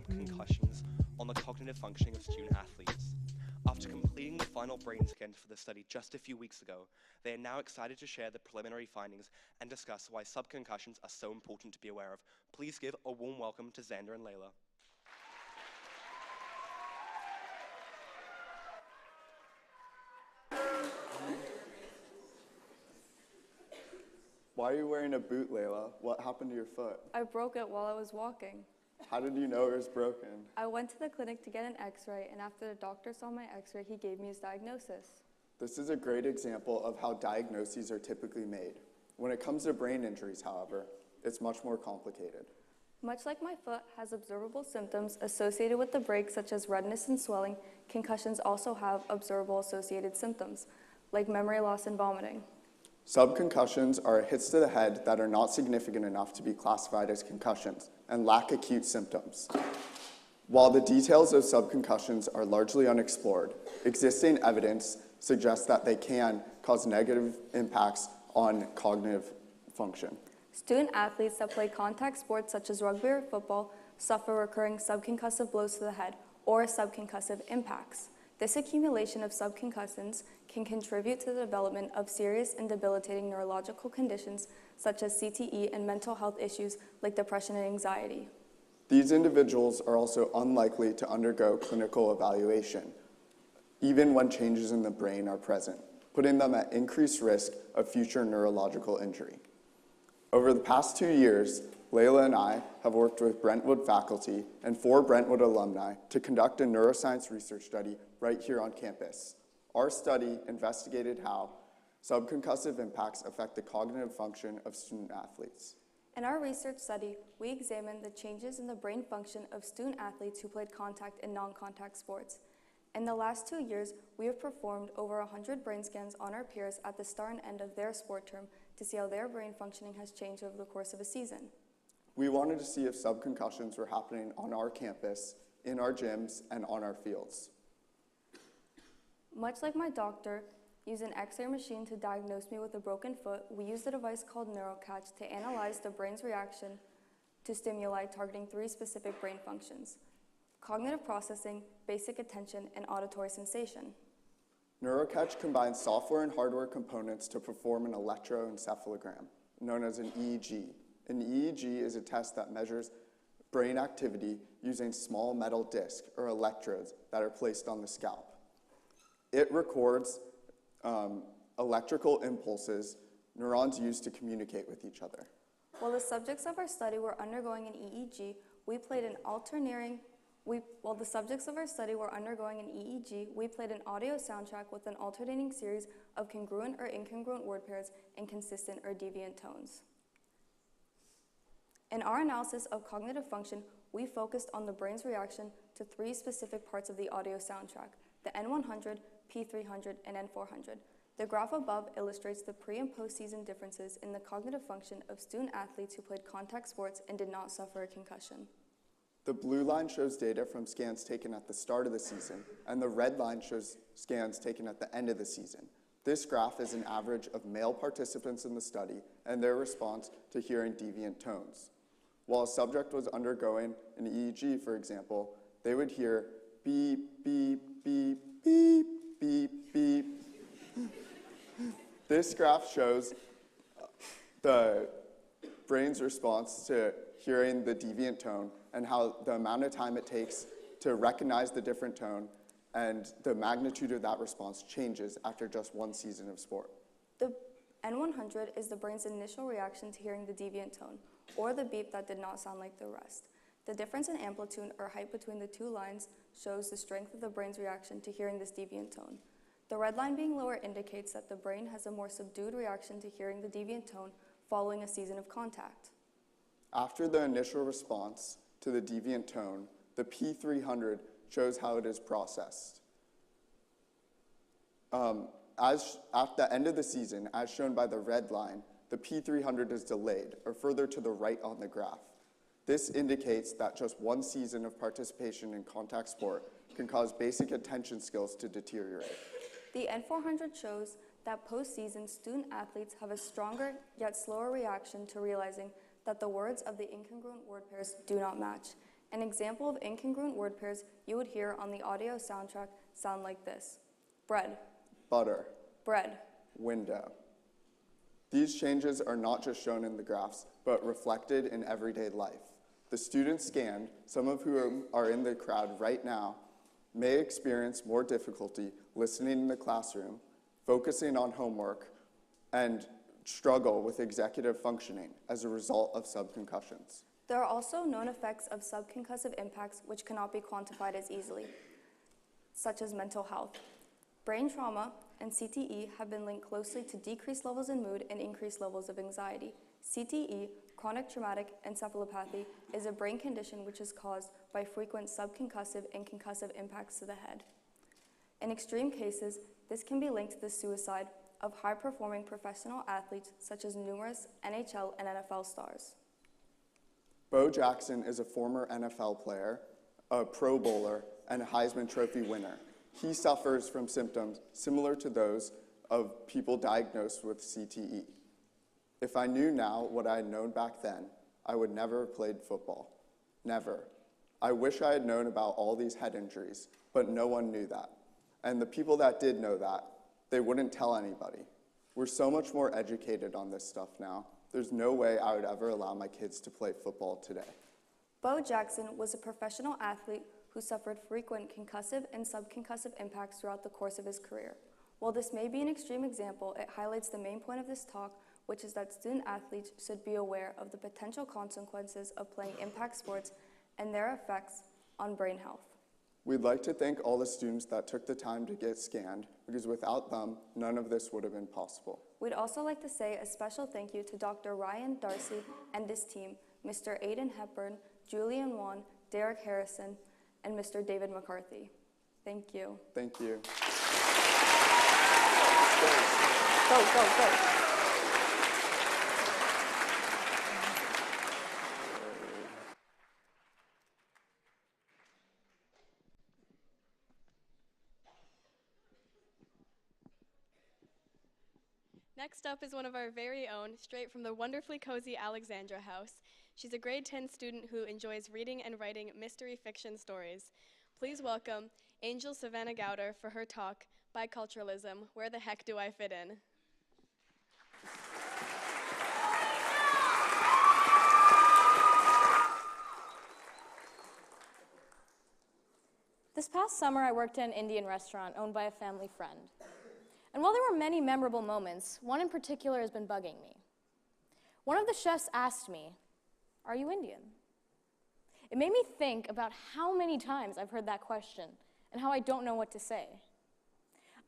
subconcussions on the cognitive functioning of student athletes. After completing the final brain scans for the study just a few weeks ago, they are now excited to share the preliminary findings and discuss why subconcussions are so important to be aware of. Please give a warm welcome to Xander and Layla. Why are you wearing a boot, Layla? What happened to your foot? I broke it while I was walking. How did you know it was broken? I went to the clinic to get an x-ray, and after the doctor saw my x-ray, he gave me his diagnosis. This is a great example of how diagnoses are typically made. When it comes to brain injuries, however, it's much more complicated. Much like my foot has observable symptoms associated with the break, such as redness and swelling, concussions also have observable associated symptoms, like memory loss and vomiting. Subconcussions are hits to the head that are not significant enough to be classified as concussions and lack acute symptoms. While the details of subconcussions are largely unexplored, existing evidence suggests that they can cause negative impacts on cognitive function. Student athletes that play contact sports such as rugby or football suffer recurring subconcussive blows to the head or subconcussive impacts. This accumulation of subconcussants can contribute to the development of serious and debilitating neurological conditions such as CTE and mental health issues like depression and anxiety. These individuals are also unlikely to undergo clinical evaluation, even when changes in the brain are present, putting them at increased risk of future neurological injury. Over the past 2 years, Layla and I have worked with Brentwood faculty and 4 Brentwood alumni to conduct a neuroscience research study right here on campus. Our study investigated how subconcussive impacts affect the cognitive function of student athletes. In our research study, we examined the changes in the brain function of student athletes who played contact and non-contact sports. In the last 2 years, we have performed over 100 brain scans on our peers at the start and end of their sport term to see how their brain functioning has changed over the course of a season. We wanted to see if subconcussions were happening on our campus, in our gyms, and on our fields. Much like my doctor used an X-ray machine to diagnose me with a broken foot, we used a device called NeuroCatch to analyze the brain's reaction to stimuli targeting 3 specific brain functions: cognitive processing, basic attention, and auditory sensation. NeuroCatch combines software and hardware components to perform an electroencephalogram, known as an EEG. An EEG is a test that measures brain activity using small metal discs or electrodes that are placed on the scalp. It records electrical impulses neurons use to communicate with each other. While the subjects of our study were undergoing an EEG, we played an audio soundtrack with an alternating series of congruent or incongruent word pairs and consistent or deviant tones. In our analysis of cognitive function, we focused on the brain's reaction to 3 specific parts of the audio soundtrack: the N100, P300, and N400. The graph above illustrates the pre- and post-season differences in the cognitive function of student athletes who played contact sports and did not suffer a concussion. The blue line shows data from scans taken at the start of the season, and the red line shows scans taken at the end of the season. This graph is an average of male participants in the study and their response to hearing deviant tones. While a subject was undergoing an EEG, for example, they would hear beep, beep, beep, beep, beep, beep. This graph shows the brain's response to hearing the deviant tone and how the amount of time it takes to recognize the different tone and the magnitude of that response changes after just 1 season of sport. The N100 is the brain's initial reaction to hearing the deviant tone, or the beep that did not sound like the rest. The difference in amplitude or height between the 2 lines shows the strength of the brain's reaction to hearing this deviant tone. The red line being lower indicates that the brain has a more subdued reaction to hearing the deviant tone following a season of contact. After the initial response to the deviant tone, the P300 shows how it is processed. At the end of the season, as shown by the red line, the P300 is delayed, or further to the right on the graph. This indicates that just 1 season of participation in contact sport can cause basic attention skills to deteriorate. The N400 shows that post-season student athletes have a stronger yet slower reaction to realizing that the words of the incongruent word pairs do not match. An example of incongruent word pairs you would hear on the audio soundtrack sound like this: bread, butter, bread. window. These changes are not just shown in the graphs, but reflected in everyday life. The students scanned, some of whom are in the crowd right now, may experience more difficulty listening in the classroom, focusing on homework, and struggle with executive functioning as a result of subconcussions. There are also known effects of subconcussive impacts which cannot be quantified as easily, such as mental health. Brain trauma and CTE have been linked closely to decreased levels in mood and increased levels of anxiety. CTE, chronic traumatic encephalopathy, is a brain condition which is caused by frequent subconcussive and concussive impacts to the head. In extreme cases, this can be linked to the suicide of high-performing professional athletes such as numerous NHL and NFL stars. Bo Jackson is a former NFL player, a Pro Bowler, and a Heisman Trophy winner. He suffers from symptoms similar to those of people diagnosed with CTE. If I knew now what I had known back then, I would never have played football. Never. I wish I had known about all these head injuries, but no one knew that. And the people that did know that, they wouldn't tell anybody. We're so much more educated on this stuff now. There's no way I would ever allow my kids to play football today. Bo Jackson was a professional athlete who suffered frequent concussive and subconcussive impacts throughout the course of his career. While this may be an extreme example, it highlights the main point of this talk, which is that student athletes should be aware of the potential consequences of playing impact sports and their effects on brain health. We'd like to thank all the students that took the time to get scanned, because without them, none of this would have been possible. We'd also like to say a special thank you to Dr. Ryan Darcy and his team, Mr. Aiden Hepburn, Julian Wan, Derek Harrison, and Mr. David McCarthy. Thank you. Thank you. Go. Next up is one of our very own, straight from the wonderfully cozy Alexandra house. She's a grade 10 student who enjoys reading and writing mystery fiction stories. Please welcome Angel Savannah Gauder for her talk, Biculturalism, Where the Heck Do I Fit In? This past summer, I worked at an Indian restaurant owned by a family friend. And while there were many memorable moments, one in particular has been bugging me. One of the chefs asked me, "Are you Indian?" It made me think about how many times I've heard that question and how I don't know what to say.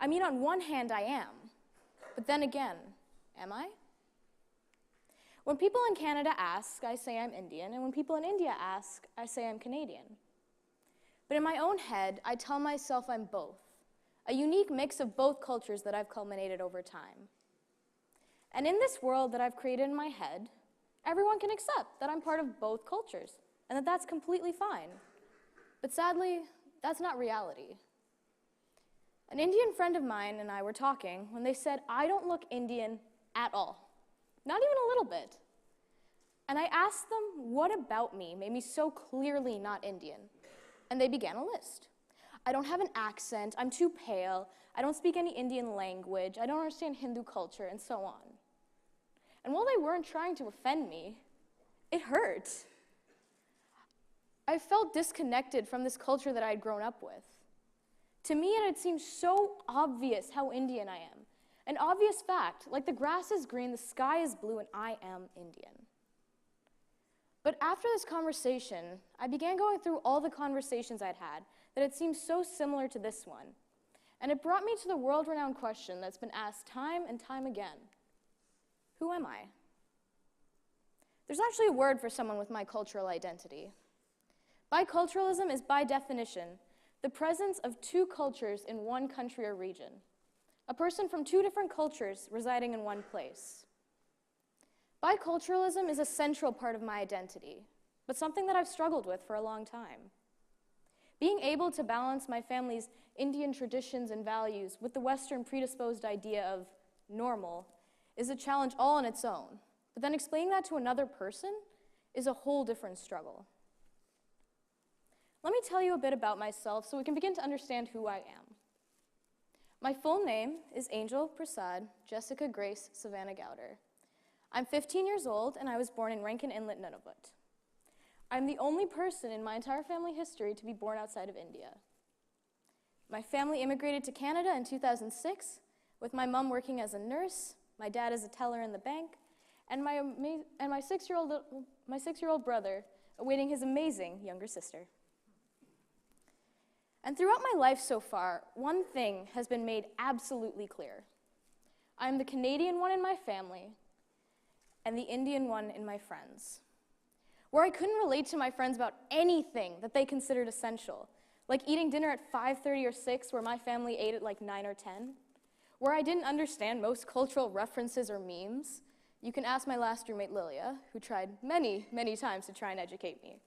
I mean, on one hand, I am, but then again, am I? When people in Canada ask, I say I'm Indian, and when people in India ask, I say I'm Canadian. But in my own head, I tell myself I'm both, a unique mix of both cultures that I've culminated over time. And in this world that I've created in my head, everyone can accept that I'm part of both cultures, and that that's completely fine. But sadly, that's not reality. An Indian friend of mine and I were talking when they said, I don't look Indian at all, not even a little bit. And I asked them what about me made me so clearly not Indian, and they began a list. I don't have an accent, I'm too pale, I don't speak any Indian language, I don't understand Hindu culture, and so on. And while they weren't trying to offend me, it hurt. I felt disconnected from this culture that I had grown up with. To me, it had seemed so obvious how Indian I am. An obvious fact, like the grass is green, the sky is blue, and I am Indian. But after this conversation, I began going through all the conversations I'd had that had seemed so similar to this one. And it brought me to the world-renowned question that's been asked time and time again. Who am I? There's actually a word for someone with my cultural identity. Biculturalism is, by definition, the presence of two cultures in one country or region. A person from two different cultures residing in one place. Biculturalism is a central part of my identity, but something that I've struggled with for a long time. Being able to balance my family's Indian traditions and values with the Western predisposed idea of normal is a challenge all on its own, but then explaining that to another person is a whole different struggle. Let me tell you a bit about myself so we can begin to understand who I am. My full name is Angel Prasad Jessica Grace Savannah Gauder. I'm 15 years old, and I was born in Rankin Inlet, Nunavut. I'm the only person in my entire family history to be born outside of India. My family immigrated to Canada in 2006, with my mom working as a nurse, my dad as a teller in the bank, and my six-year-old brother awaiting his amazing younger sister. And throughout my life so far, one thing has been made absolutely clear. I'm the Canadian one in my family, and the Indian one in my friends. Where I couldn't relate to my friends about anything that they considered essential, like eating dinner at 5:30 or 6, where my family ate at like 9 or 10. Where I didn't understand most cultural references or memes. You can ask my last roommate, Lilia, who tried many, many times to try and educate me.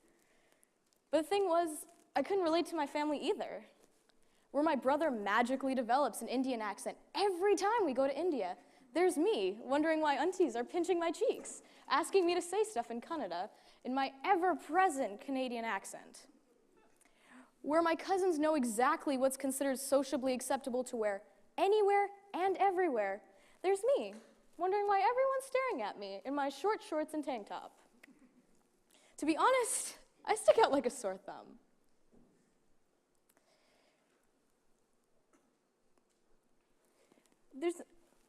But the thing was, I couldn't relate to my family either. Where my brother magically develops an Indian accent every time we go to India, there's me wondering why aunties are pinching my cheeks, asking me to say stuff in Kannada in my ever-present Canadian accent. Where my cousins know exactly what's considered sociably acceptable to wear anywhere and everywhere, there's me wondering why everyone's staring at me in my short shorts and tank top. To be honest, I stick out like a sore thumb.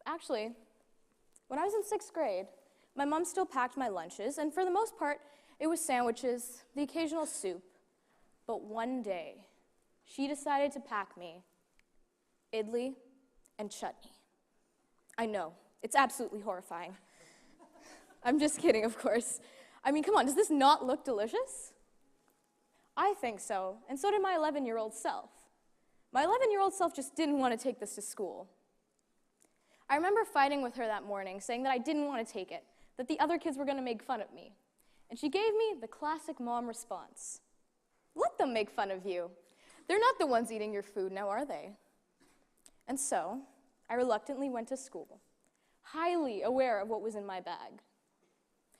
Actually, when I was in 6th grade, my mom still packed my lunches, and for the most part, it was sandwiches, the occasional soup. But one day, she decided to pack me idli and chutney. I know, it's absolutely horrifying. I'm just kidding, of course. I mean, come on, does this not look delicious? I think so, and so did my 11-year-old self. My 11-year-old self just didn't want to take this to school. I remember fighting with her that morning, saying that I didn't want to take it, that the other kids were going to make fun of me. And she gave me the classic mom response. Let them make fun of you. They're not the ones eating your food now, are they? And so, I reluctantly went to school, highly aware of what was in my bag.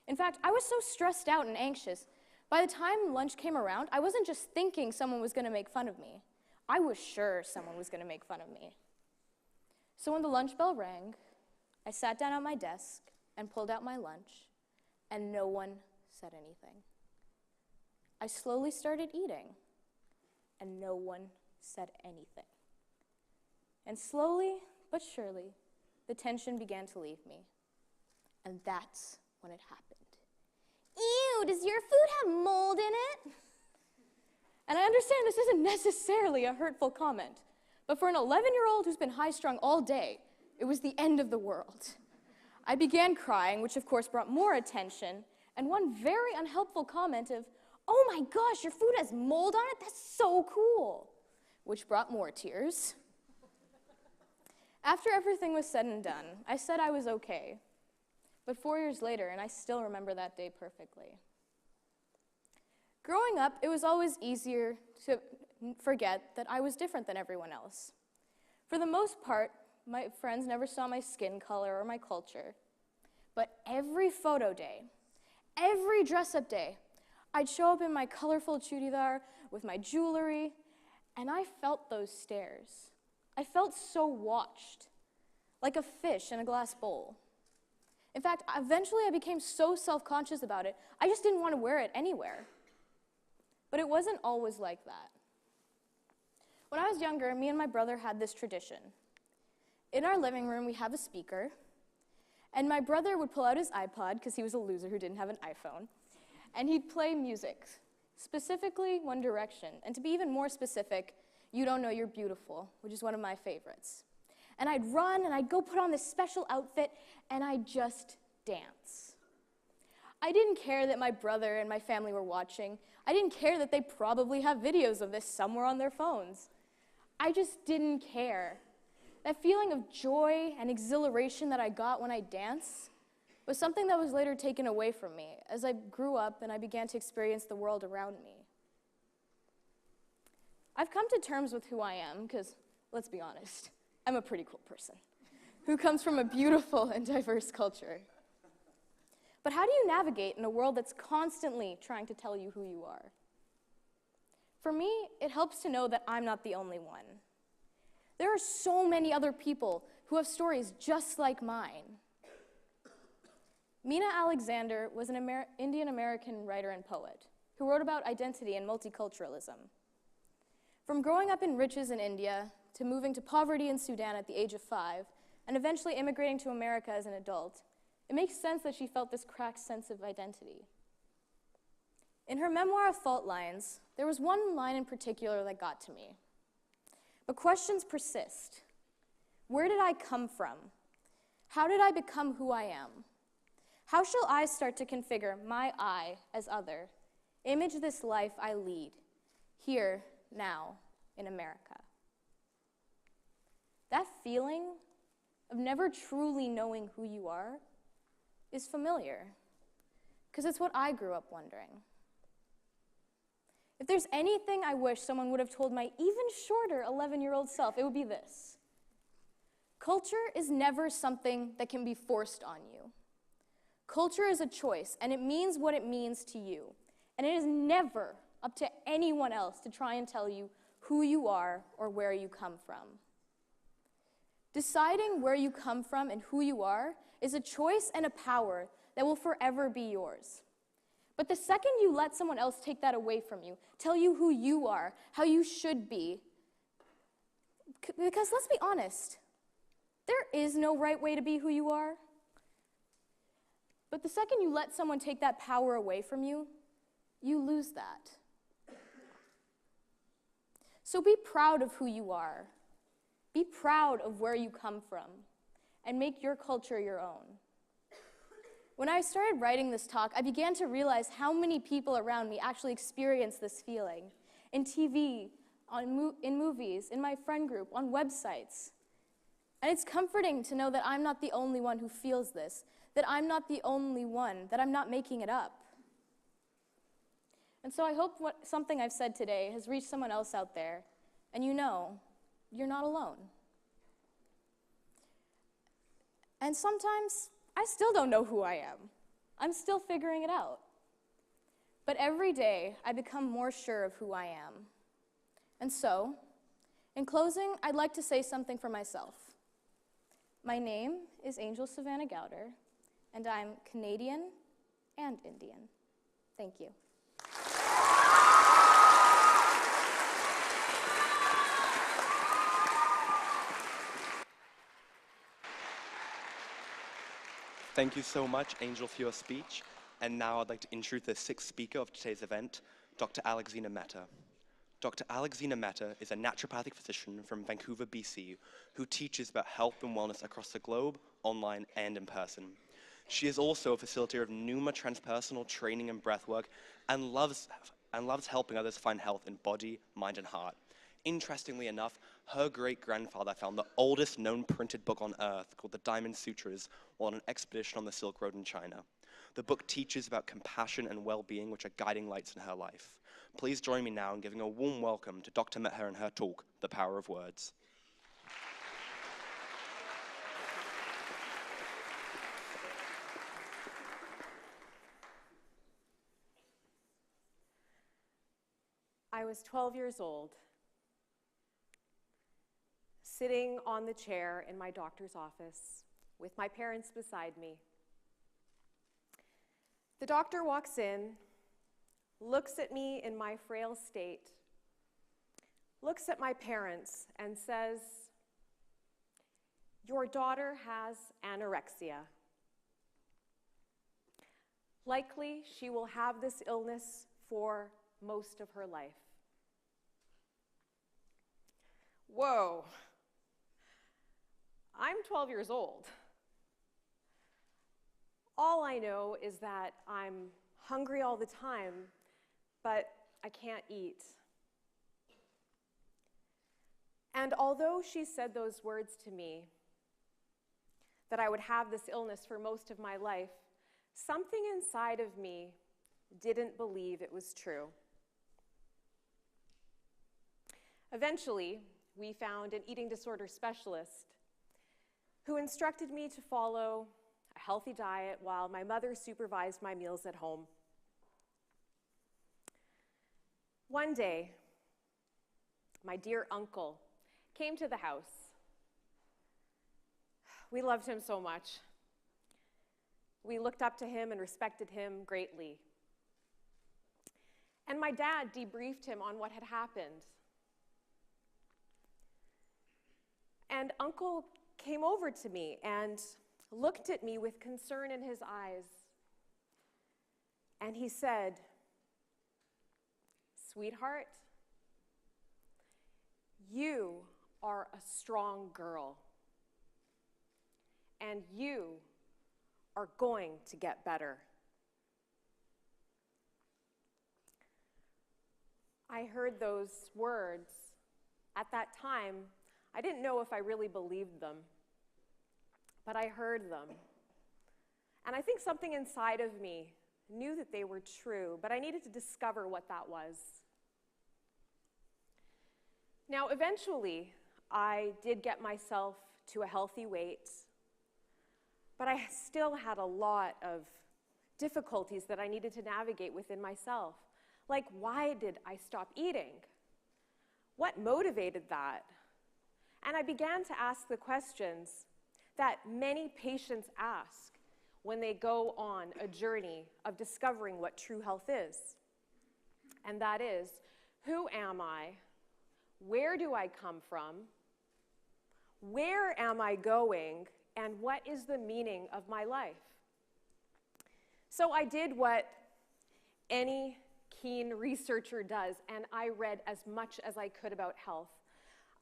In fact, I was so stressed out and anxious, by the time lunch came around, I wasn't just thinking someone was going to make fun of me. I was sure someone was going to make fun of me. So when the lunch bell rang, I sat down at my desk and pulled out my lunch, and no one said anything. I slowly started eating, and no one said anything. And slowly but surely, the tension began to leave me. And that's when it happened. Ew, does your food have mold in it? And I understand this isn't necessarily a hurtful comment, but for an 11-year-old who's been high-strung all day, it was the end of the world. I began crying, which of course brought more attention, and one very unhelpful comment of, "Oh my gosh, your food has mold on it? That's so cool," which brought more tears. After everything was said and done, I said I was okay. But 4 years later, and I still remember that day perfectly. Growing up, it was always easier to forget that I was different than everyone else. For the most part, my friends never saw my skin color or my culture. But every photo day, every dress-up day, I'd show up in my colorful chudidar with my jewelry, and I felt those stares. I felt so watched, like a fish in a glass bowl. In fact, eventually I became so self-conscious about it, I just didn't want to wear it anywhere. But it wasn't always like that. When I was younger, me and my brother had this tradition. In our living room, we have a speaker, and my brother would pull out his iPod, because he was a loser who didn't have an iPhone, and he'd play music, specifically One Direction, and to be even more specific, You Don't Know You're Beautiful, which is one of my favorites. And I'd run, and I'd go put on this special outfit, and I'd just dance. I didn't care that my brother and my family were watching. I didn't care that they probably have videos of this somewhere on their phones. I just didn't care. That feeling of joy and exhilaration that I got when I danced was something that was later taken away from me as I grew up and I began to experience the world around me. I've come to terms with who I am because, let's be honest, I'm a pretty cool person who comes from a beautiful and diverse culture. But how do you navigate in a world that's constantly trying to tell you who you are? For me, it helps to know that I'm not the only one. There are so many other people who have stories just like mine. Mina Alexander was an Indian-American writer and poet who wrote about identity and multiculturalism. From growing up in riches in India to moving to poverty in Sudan at the age of 5 and eventually immigrating to America as an adult, it makes sense that she felt this cracked sense of identity. In her memoir of Fault Lines, there was one line in particular that got to me. But questions persist. Where did I come from? How did I become who I am? How shall I start to configure my I as other, image this life I lead, here, now, in America? That feeling of never truly knowing who you are is familiar, because it's what I grew up wondering. If there's anything I wish someone would have told my even shorter 11-year-old self, it would be this. Culture is never something that can be forced on you. Culture is a choice, and it means what it means to you. And it is never up to anyone else to try and tell you who you are or where you come from. Deciding where you come from and who you are is a choice and a power that will forever be yours. But the second you let someone else take that away from you, tell you who you are, how you should be, because let's be honest, there is no right way to be who you are. But the second you let someone take that power away from you, you lose that. So be proud of who you are. Be proud of where you come from, and make your culture your own. When I started writing this talk, I began to realize how many people around me actually experience this feeling. In TV, in movies, in my friend group, on websites. And it's comforting to know that I'm not the only one who feels this, that I'm not the only one, that I'm not making it up. And so I hope something I've said today has reached someone else out there, and you know, you're not alone. And sometimes, I still don't know who I am. I'm still figuring it out. But every day, I become more sure of who I am. And so, in closing, I'd like to say something for myself. My name is Angel Savannah Gauder, and I'm Canadian and Indian. Thank you. Thank you so much, Angel, for your speech. And now I'd like to introduce the sixth speaker of today's event, Dr. Alexandra Matta. Dr. Alexandra Matta is a naturopathic physician from Vancouver, BC, who teaches about health and wellness across the globe, online and in person. She is also a facilitator of numerous transpersonal training and breathwork, and loves helping others find health in body, mind, and heart. Interestingly enough, her great-grandfather found the oldest known printed book on earth, called the Diamond Sutras, while on an expedition on the Silk Road in China. The book teaches about compassion and well-being, which are guiding lights in her life. Please join me now in giving a warm welcome to Dr. Matta and her talk, The Power of Words. I was 12 years old, sitting on the chair in my doctor's office with my parents beside me. The doctor walks in, looks at me in my frail state, looks at my parents and says, "Your daughter has anorexia. Likely she will have this illness for most of her life." Whoa. I'm 12 years old. All I know is that I'm hungry all the time, but I can't eat. And although she said those words to me, that I would have this illness for most of my life, something inside of me didn't believe it was true. Eventually, we found an eating disorder specialist who instructed me to follow a healthy diet while my mother supervised my meals at home. One day, my dear uncle, came to the house. We loved him so much. We looked up to him and respected him greatly. And my dad debriefed him on what had happened. And Uncle came over to me and looked at me with concern in his eyes. And he said, "Sweetheart, you are a strong girl, and you are going to get better." I heard those words. At that time, I didn't know if I really believed them, but I heard them. And I think something inside of me knew that they were true, but I needed to discover what that was. Now, eventually, I did get myself to a healthy weight, but I still had a lot of difficulties that I needed to navigate within myself. Like, why did I stop eating? What motivated that? And I began to ask the questions that many patients ask when they go on a journey of discovering what true health is. And that is, who am I? Where do I come from? Where am I going? And what is the meaning of my life? So I did what any keen researcher does, and I read as much as I could about health.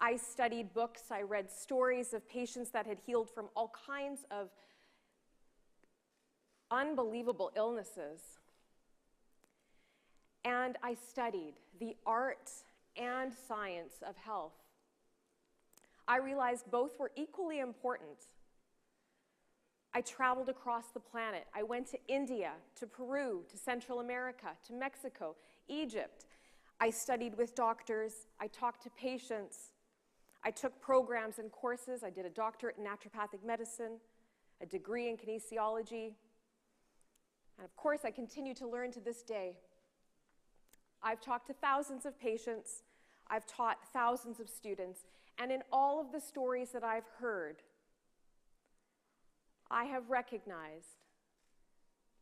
I studied books, I read stories of patients that had healed from all kinds of unbelievable illnesses. And I studied the art and science of health. I realized both were equally important. I traveled across the planet. I went to India, to Peru, to Central America, to Mexico, Egypt. I studied with doctors. I talked to patients. I took programs and courses. I did a doctorate in naturopathic medicine, a degree in kinesiology. And of course, I continue to learn to this day. I've talked to thousands of patients. I've taught thousands of students. And in all of the stories that I've heard, I have recognized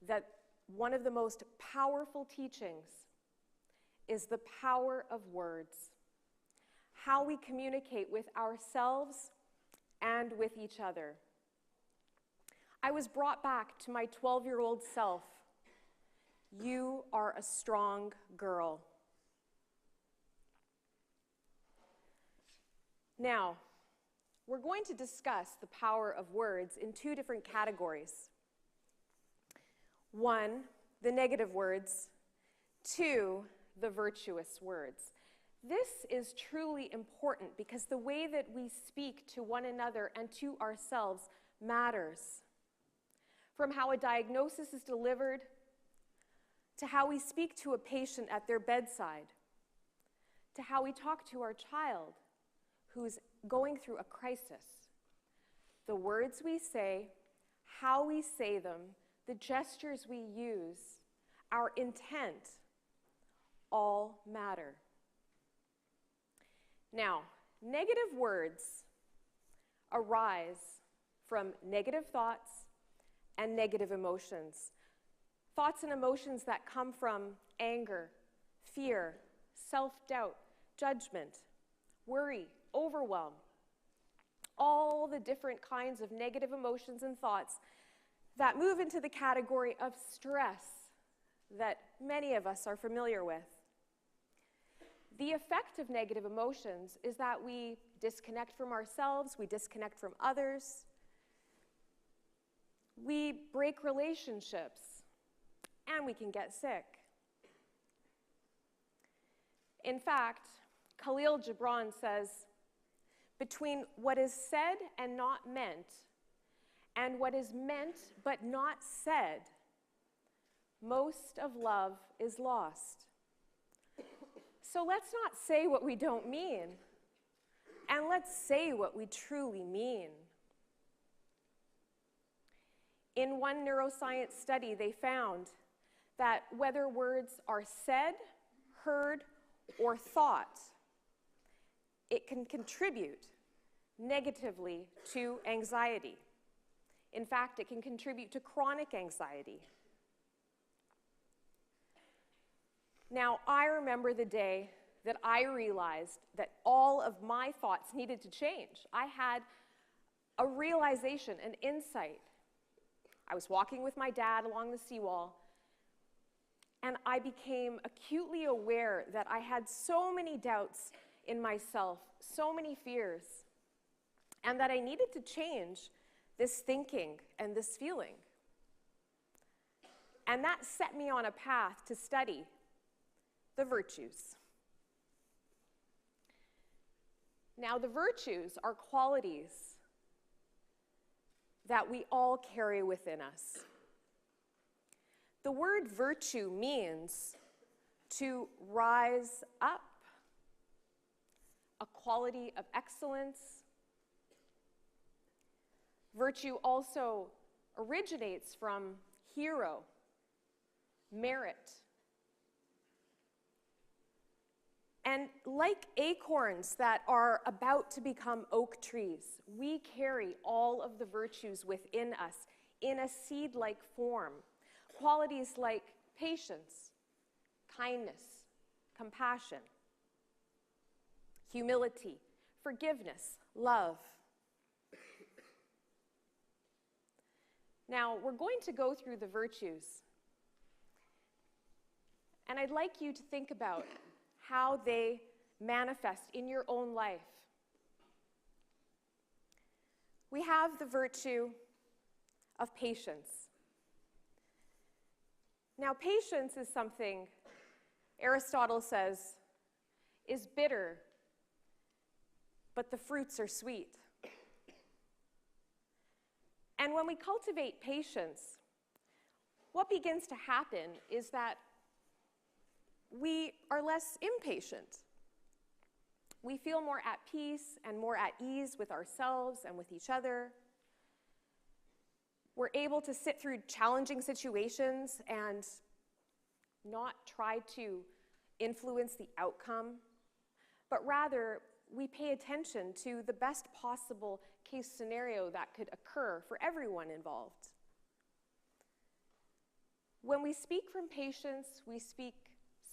that one of the most powerful teachings is the power of words, how we communicate with ourselves and with each other. I was brought back to my 12-year-old self. You are a strong girl. Now, we're going to discuss the power of words in two different categories. One, the negative words. Two, the virtuous words. This is truly important because the way that we speak to one another and to ourselves matters. From how a diagnosis is delivered, to how we speak to a patient at their bedside, to how we talk to our child who's going through a crisis. The words we say, how we say them, the gestures we use, our intent, all matter. Now, negative words arise from negative thoughts and negative emotions. Thoughts and emotions that come from anger, fear, self-doubt, judgment, worry, overwhelm. All the different kinds of negative emotions and thoughts that move into the category of stress that many of us are familiar with. The effect of negative emotions is that we disconnect from ourselves, we disconnect from others, we break relationships, and we can get sick. In fact, Khalil Gibran says, between what is said and not meant, and what is meant but not said, most of love is lost. So let's not say what we don't mean, and let's say what we truly mean. In one neuroscience study, they found that whether words are said, heard, or thought, it can contribute negatively to anxiety. In fact, it can contribute to chronic anxiety. Now, I remember the day that I realized that all of my thoughts needed to change. I had a realization, an insight. I was walking with my dad along the seawall, and I became acutely aware that I had so many doubts in myself, so many fears, and that I needed to change this thinking and this feeling. And that set me on a path to study the virtues. Now, the virtues are qualities that we all carry within us. The word virtue means to rise up, a quality of excellence. Virtue also originates from hero, merit. And like acorns that are about to become oak trees, we carry all of the virtues within us in a seed-like form. Qualities like patience, kindness, compassion, humility, forgiveness, love. Now, we're going to go through the virtues, and I'd like you to think about how they manifest in your own life. We have the virtue of patience. Now, patience is something Aristotle says is bitter, but the fruits are sweet. And when we cultivate patience, what begins to happen is that we are less impatient. We feel more at peace and more at ease with ourselves and with each other. We're able to sit through challenging situations and not try to influence the outcome, but rather we pay attention to the best possible case scenario that could occur for everyone involved. When we speak from patience, we speak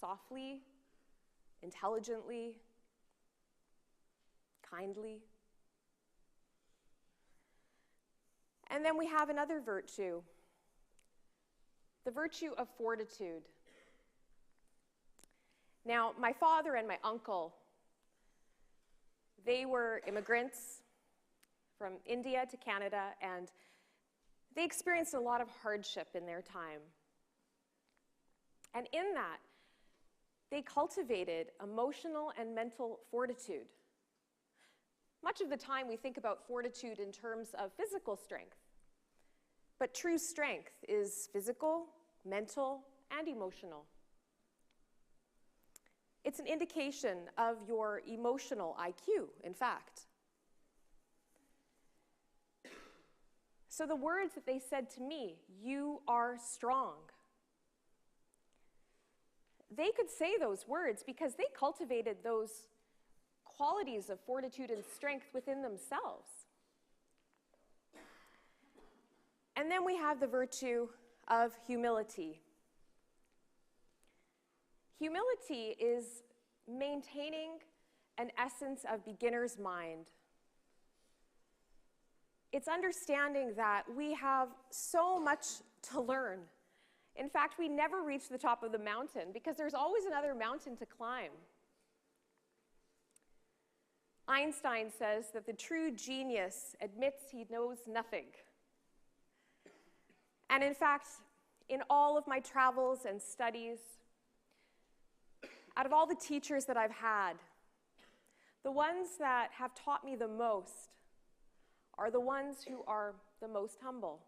softly, intelligently, kindly. And then we have another virtue, the virtue of fortitude. Now, my father and my uncle, they were immigrants from India to Canada, and they experienced a lot of hardship in their time. And in that, they cultivated emotional and mental fortitude. Much of the time we think about fortitude in terms of physical strength, but true strength is physical, mental, and emotional. It's an indication of your emotional IQ, in fact. So the words that they said to me, "You are strong," they could say those words because they cultivated those qualities of fortitude and strength within themselves. And then we have the virtue of humility. Humility is maintaining an essence of beginner's mind. It's understanding that we have so much to learn. In fact, we never reach the top of the mountain because there's always another mountain to climb. Einstein says that the true genius admits he knows nothing. And in fact, in all of my travels and studies, out of all the teachers that I've had, the ones that have taught me the most are the ones who are the most humble.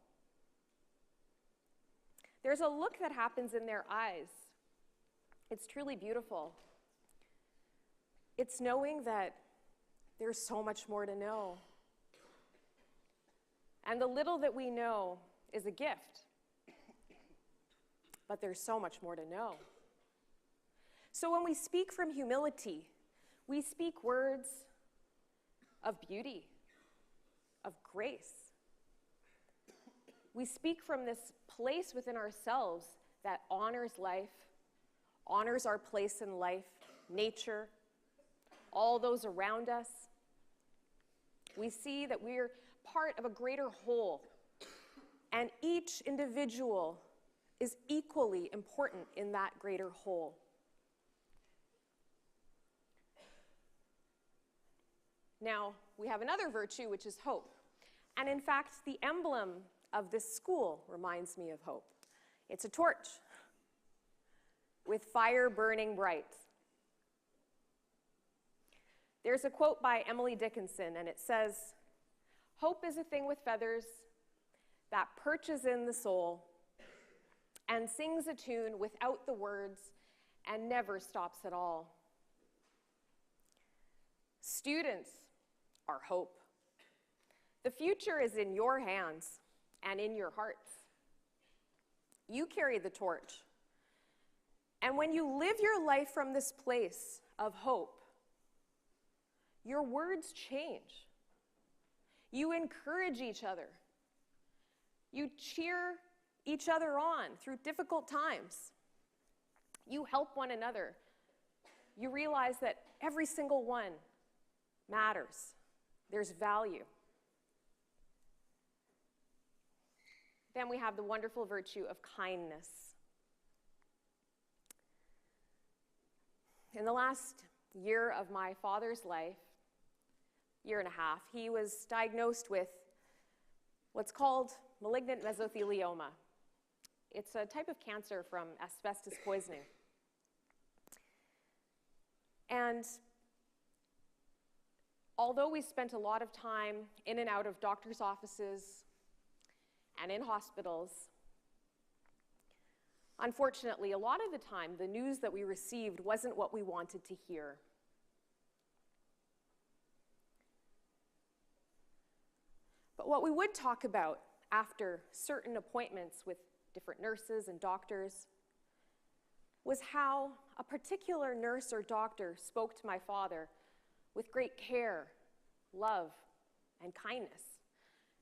There's a look that happens in their eyes. It's truly beautiful. It's knowing that there's so much more to know. And the little that we know is a gift. But there's so much more to know. So when we speak from humility, we speak words of beauty, of grace. We speak from this place within ourselves that honors life, honors our place in life, nature, all those around us. We see that we're part of a greater whole, and each individual is equally important in that greater whole. Now, we have another virtue, which is hope. And in fact, the emblem of this school reminds me of hope. It's a torch with fire burning bright. There's a quote by Emily Dickinson, and it says, "Hope is a thing with feathers that perches in the soul and sings a tune without the words and never stops at all." Students are hope. The future is in your hands and in your hearts. You carry the torch. And when you live your life from this place of hope, your words change. You encourage each other. You cheer each other on through difficult times. You help one another. You realize that every single one matters. There's value. Then we have the wonderful virtue of kindness. In the last year of my father's life, year and a half, he was diagnosed with what's called malignant mesothelioma. It's a type of cancer from asbestos poisoning. And although we spent a lot of time in and out of doctors' offices and in hospitals, unfortunately, a lot of the time, the news that we received wasn't what we wanted to hear. But what we would talk about after certain appointments with different nurses and doctors was how a particular nurse or doctor spoke to my father with great care, love, and kindness.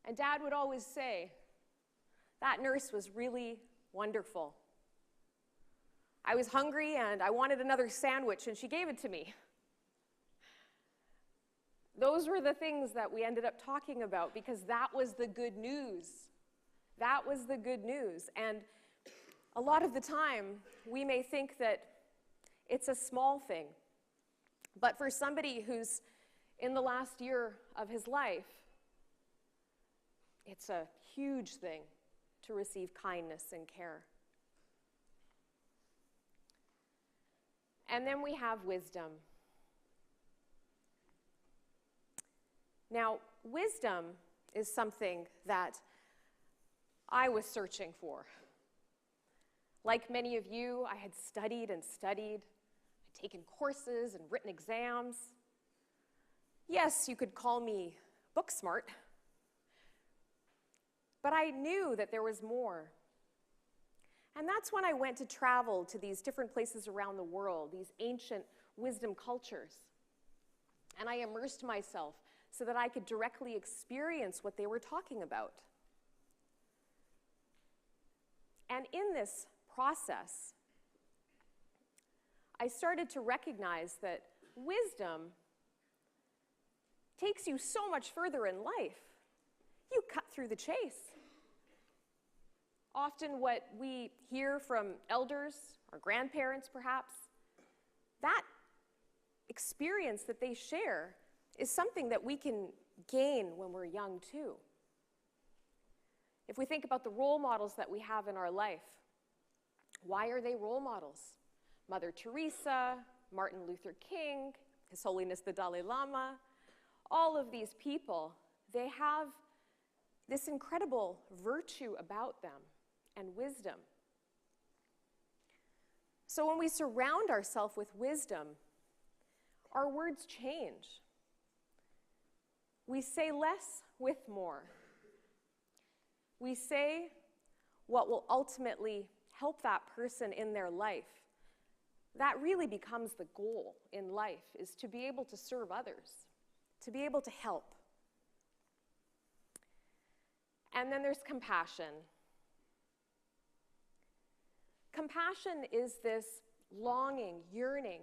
And Dad would always say, "That nurse was really wonderful. I was hungry and I wanted another sandwich and she gave it to me." Those were the things that we ended up talking about because that was the good news. That was the good news. And a lot of the time, we may think that it's a small thing. But for somebody who's in the last year of his life, it's a huge thing to receive kindness and care. And then we have wisdom. Now, wisdom is something that I was searching for. Like many of you, I had studied and studied, I'd taken courses and written exams. Yes, you could call me book smart, but I knew that there was more. And that's when I went to travel to these different places around the world, these ancient wisdom cultures. And I immersed myself so that I could directly experience what they were talking about. And in this process, I started to recognize that wisdom takes you so much further in life. You cut through the chase. Often what we hear from elders, or grandparents perhaps, that experience that they share is something that we can gain when we're young too. If we think about the role models that we have in our life, why are they role models? Mother Teresa, Martin Luther King, His Holiness the Dalai Lama, all of these people, they have this incredible virtue about them and wisdom. So when we surround ourselves with wisdom, our words change. We say less with more. We say what will ultimately help that person in their life. That really becomes the goal in life, is to be able to serve others. to be able to help. And then there's compassion. Compassion is this longing, yearning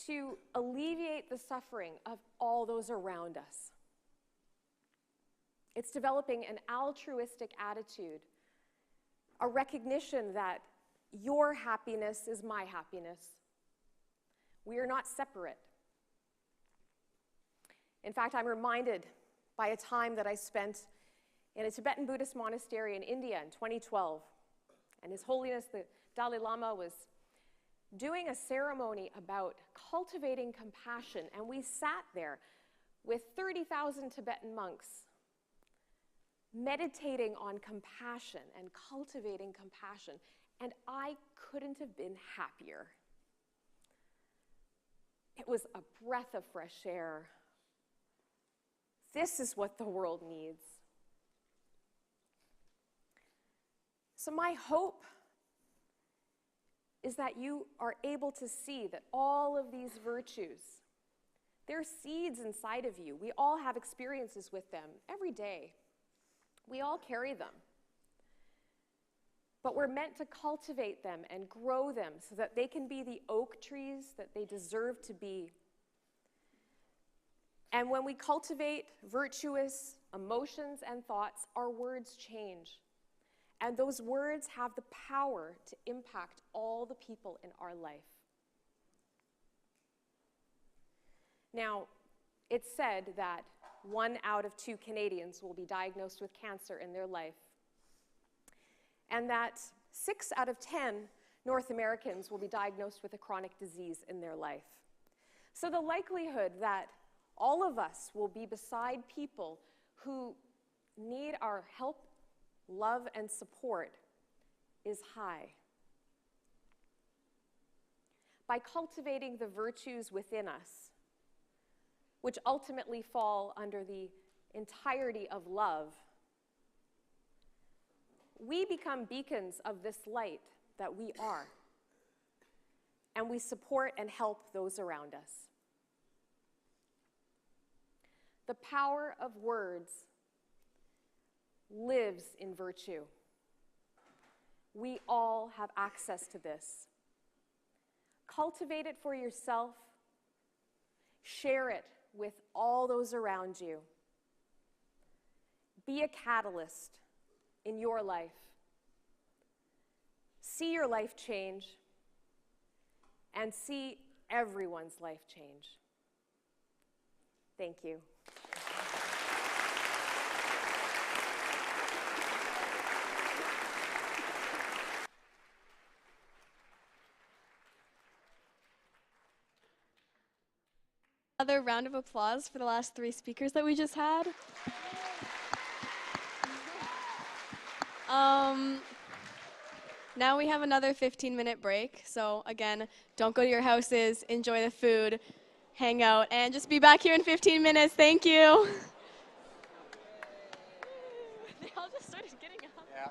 to alleviate the suffering of all those around us. It's developing an altruistic attitude, a recognition that your happiness is my happiness. We are not separate. In fact, I'm reminded by a time that I spent in a Tibetan Buddhist monastery in India in 2012. And His Holiness the Dalai Lama was doing a ceremony about cultivating compassion. And we sat there with 30,000 Tibetan monks meditating on compassion and cultivating compassion. And I couldn't have been happier. It was a breath of fresh air. This is what the world needs. So my hope is that you are able to see that all of these virtues, they're seeds inside of you. We all have experiences with them every day. We all carry them. But we're meant to cultivate them and grow them so that they can be the oak trees that they deserve to be. And when we cultivate virtuous emotions and thoughts, our words change. And those words have the power to impact all the people in our life. Now, it's said that 1 out of 2 Canadians will be diagnosed with cancer in their life, and that 6 out of 10 North Americans will be diagnosed with a chronic disease in their life. So the likelihood that all of us will be beside people who need our help, love, and support is high. By cultivating the virtues within us, which ultimately fall under the entirety of love, we become beacons of this light that we are, and we support and help those around us. The power of words lives in virtue. We all have access to this. Cultivate it for yourself. Share it with all those around you. Be a catalyst in your life. See your life change and see everyone's life change. Thank you. Another round of applause for the last 3 speakers that we just had. Now we have another 15-minute break. So again, don't go to your houses, enjoy the food, hang out, and just be back here in 15 minutes. Thank you. They all just started getting up. Yeah.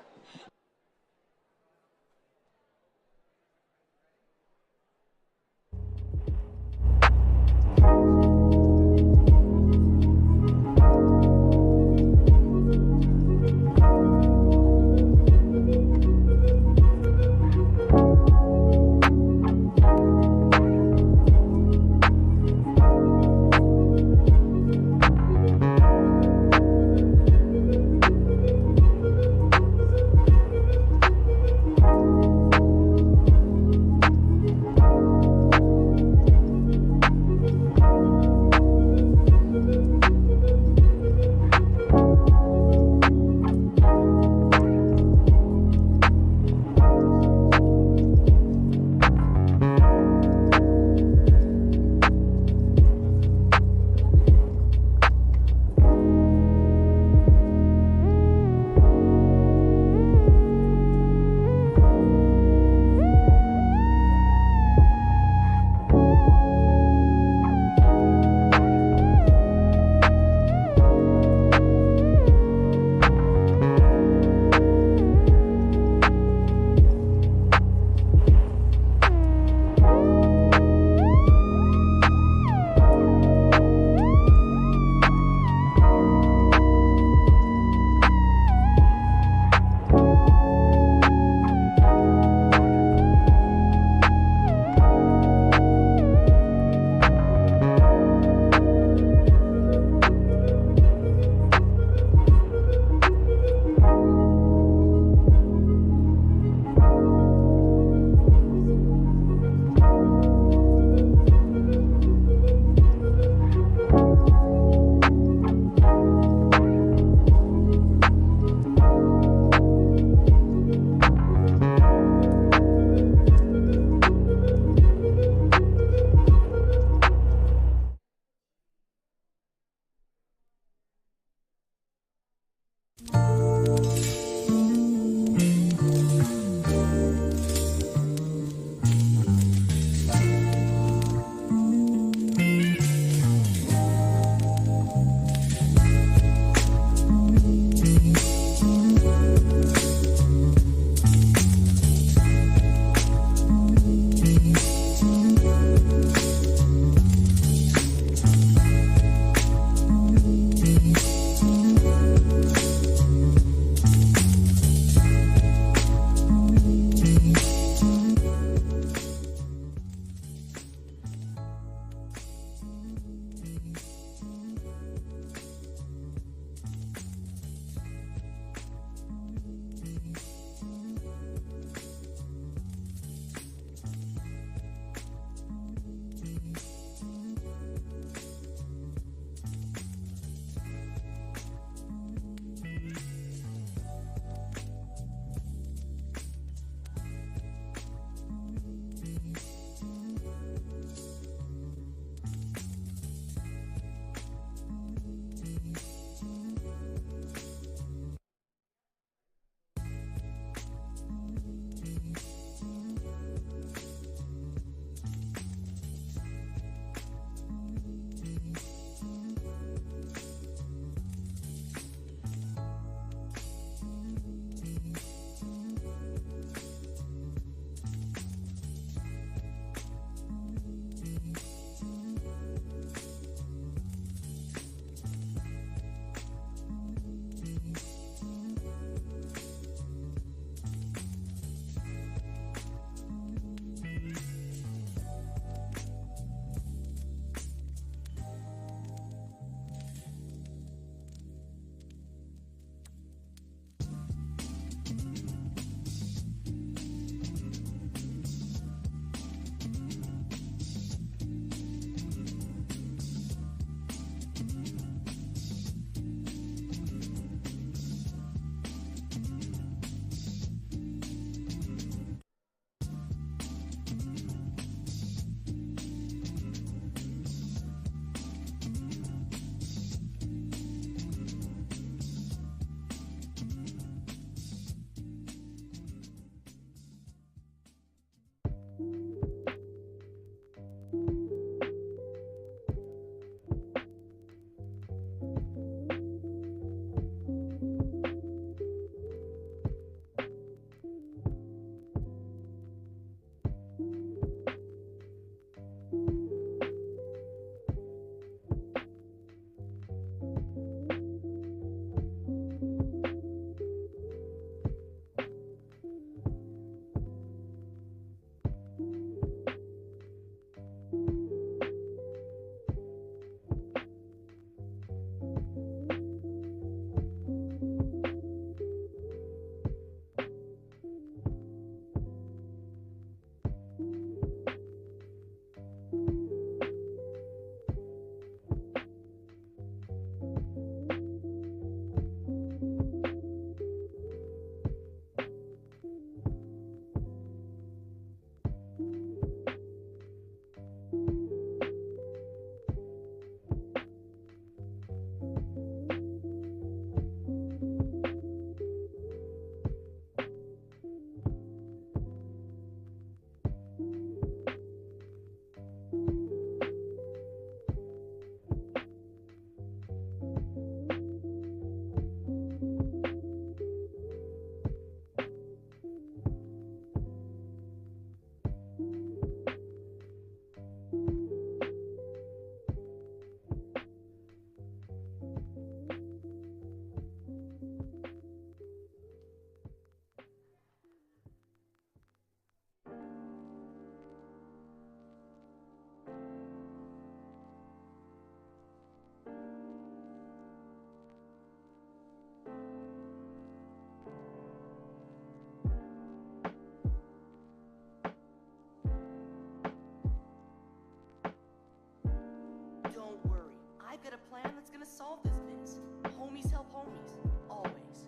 got a plan that's gonna solve this biz. Homies help homies, always.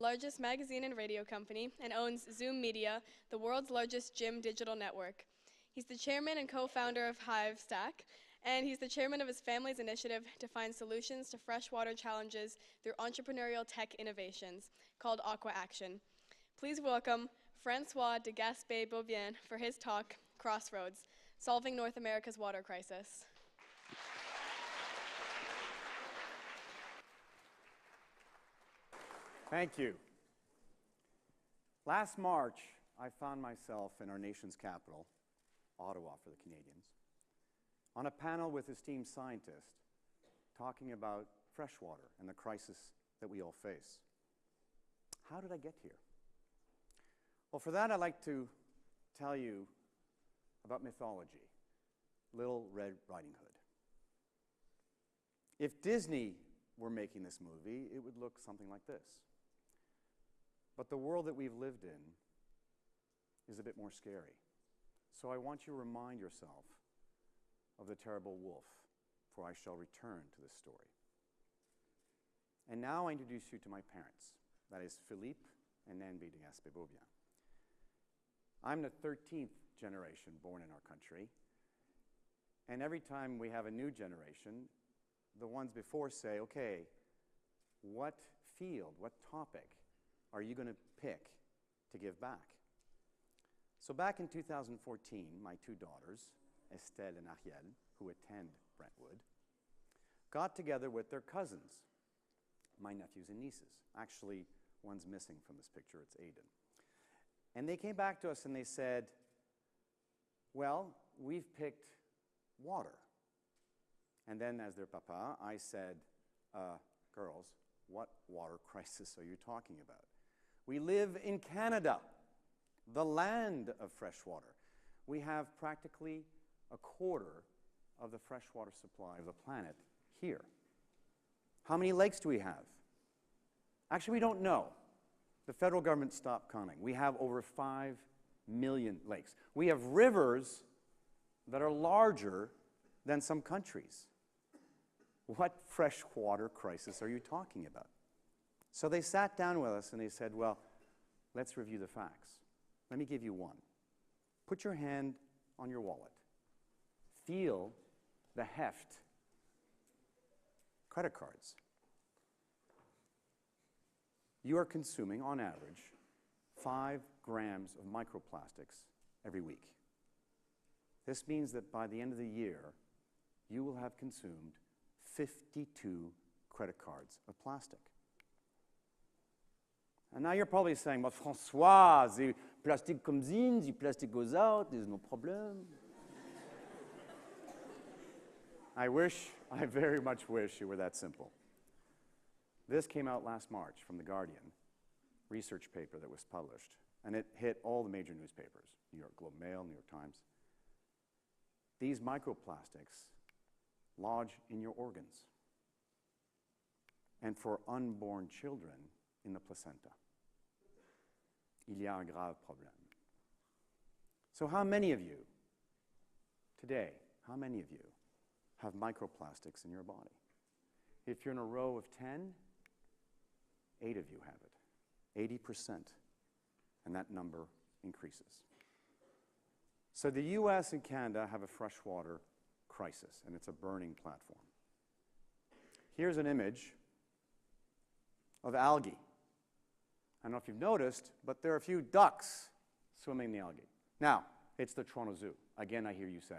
largest magazine and radio company, and owns Zoom Media, the world's largest gym digital network. He's the chairman and co-founder of HiveStack, and he's the chairman of his family's initiative to find solutions to freshwater challenges through entrepreneurial tech innovations called Aqua Action. Please welcome Francois Degaspe-Beaubien for his talk, Crossroads, Solving North America's Water Crisis. Thank you. Last March, I found myself in our nation's capital, Ottawa for the Canadians, on a panel with esteemed scientists talking about freshwater and the crisis that we all face. How did I get here? Well, for that, I'd like to tell you about mythology, Little Red Riding Hood. If Disney were making this movie, it would look something like this. But the world that we've lived in is a bit more scary. So I want you to remind yourself of the terrible wolf, for I shall return to this story. And now I introduce you to my parents, that is Philippe and Nanby Degaspe-Beaubien. I'm the 13th generation born in our country, and every time we have a new generation, the ones before say, okay, what field, what topic are you going to pick to give back? So back in 2014, my two daughters, Estelle and Ariel, who attend Brentwood, got together with their cousins, my nephews and nieces. Actually, one's missing from this picture, it's Aiden. And they came back to us and they said, well, we've picked water. And then as their papa, I said, girls, what water crisis are you talking about? We live in Canada, the land of fresh water. We have practically a quarter of the freshwater supply of the planet here. How many lakes do we have? Actually, we don't know. The federal government stopped counting. We have over 5 million lakes. We have rivers that are larger than some countries. What freshwater crisis are you talking about? So they sat down with us and they said, well, let's review the facts. Let me give you one. Put your hand on your wallet. Feel the heft. Credit cards. You are consuming, on average, 5 grams of microplastics every week. This means that by the end of the year, you will have consumed 52 credit cards of plastic. And now you're probably saying, but Francois, the plastic comes in, the plastic goes out, there's no problem. I very much wish it were that simple. This came out last March from The Guardian, research paper that was published, and it hit all the major newspapers, New York Globe Mail, New York Times. These microplastics lodge in your organs, and for unborn children, in the placenta. Il y a un grave problème. So how many of you, today, how many of you have microplastics in your body? If you're in a row of 10, 8 of you have it, 80%, and that number increases. So the US and Canada have a freshwater crisis, and it's a burning platform. Here's an image of algae. I don't know if you've noticed, but there are a few ducks swimming in the algae. Now, it's the Toronto Zoo. Again, I hear you say,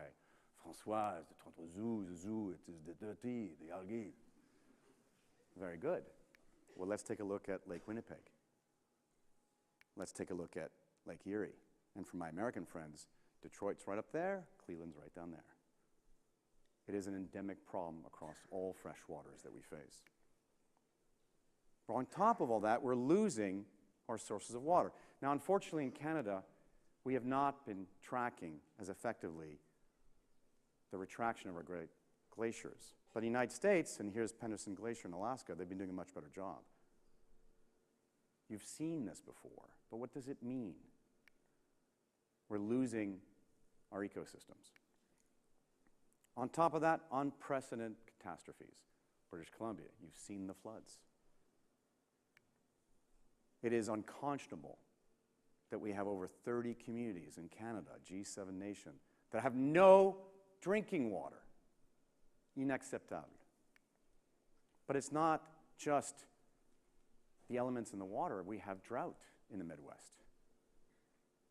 Francois, the Toronto Zoo, the zoo, it is the dirty, the algae. Very good. Well, let's take a look at Lake Winnipeg. Let's take a look at Lake Erie. And for my American friends, Detroit's right up there, Cleveland's right down there. It is an endemic problem across all freshwaters that we face. But on top of all that, we're losing our sources of water. Now, unfortunately, in Canada, we have not been tracking as effectively the retraction of our great glaciers. But in the United States, and here's Penderson Glacier in Alaska, they've been doing a much better job. You've seen this before, but what does it mean? We're losing our ecosystems. On top of that, unprecedented catastrophes. British Columbia, you've seen the floods. It is unconscionable that we have over 30 communities in Canada, G7 nation, that have no drinking water. Inacceptable. But it's not just the elements in the water. We have drought in the Midwest.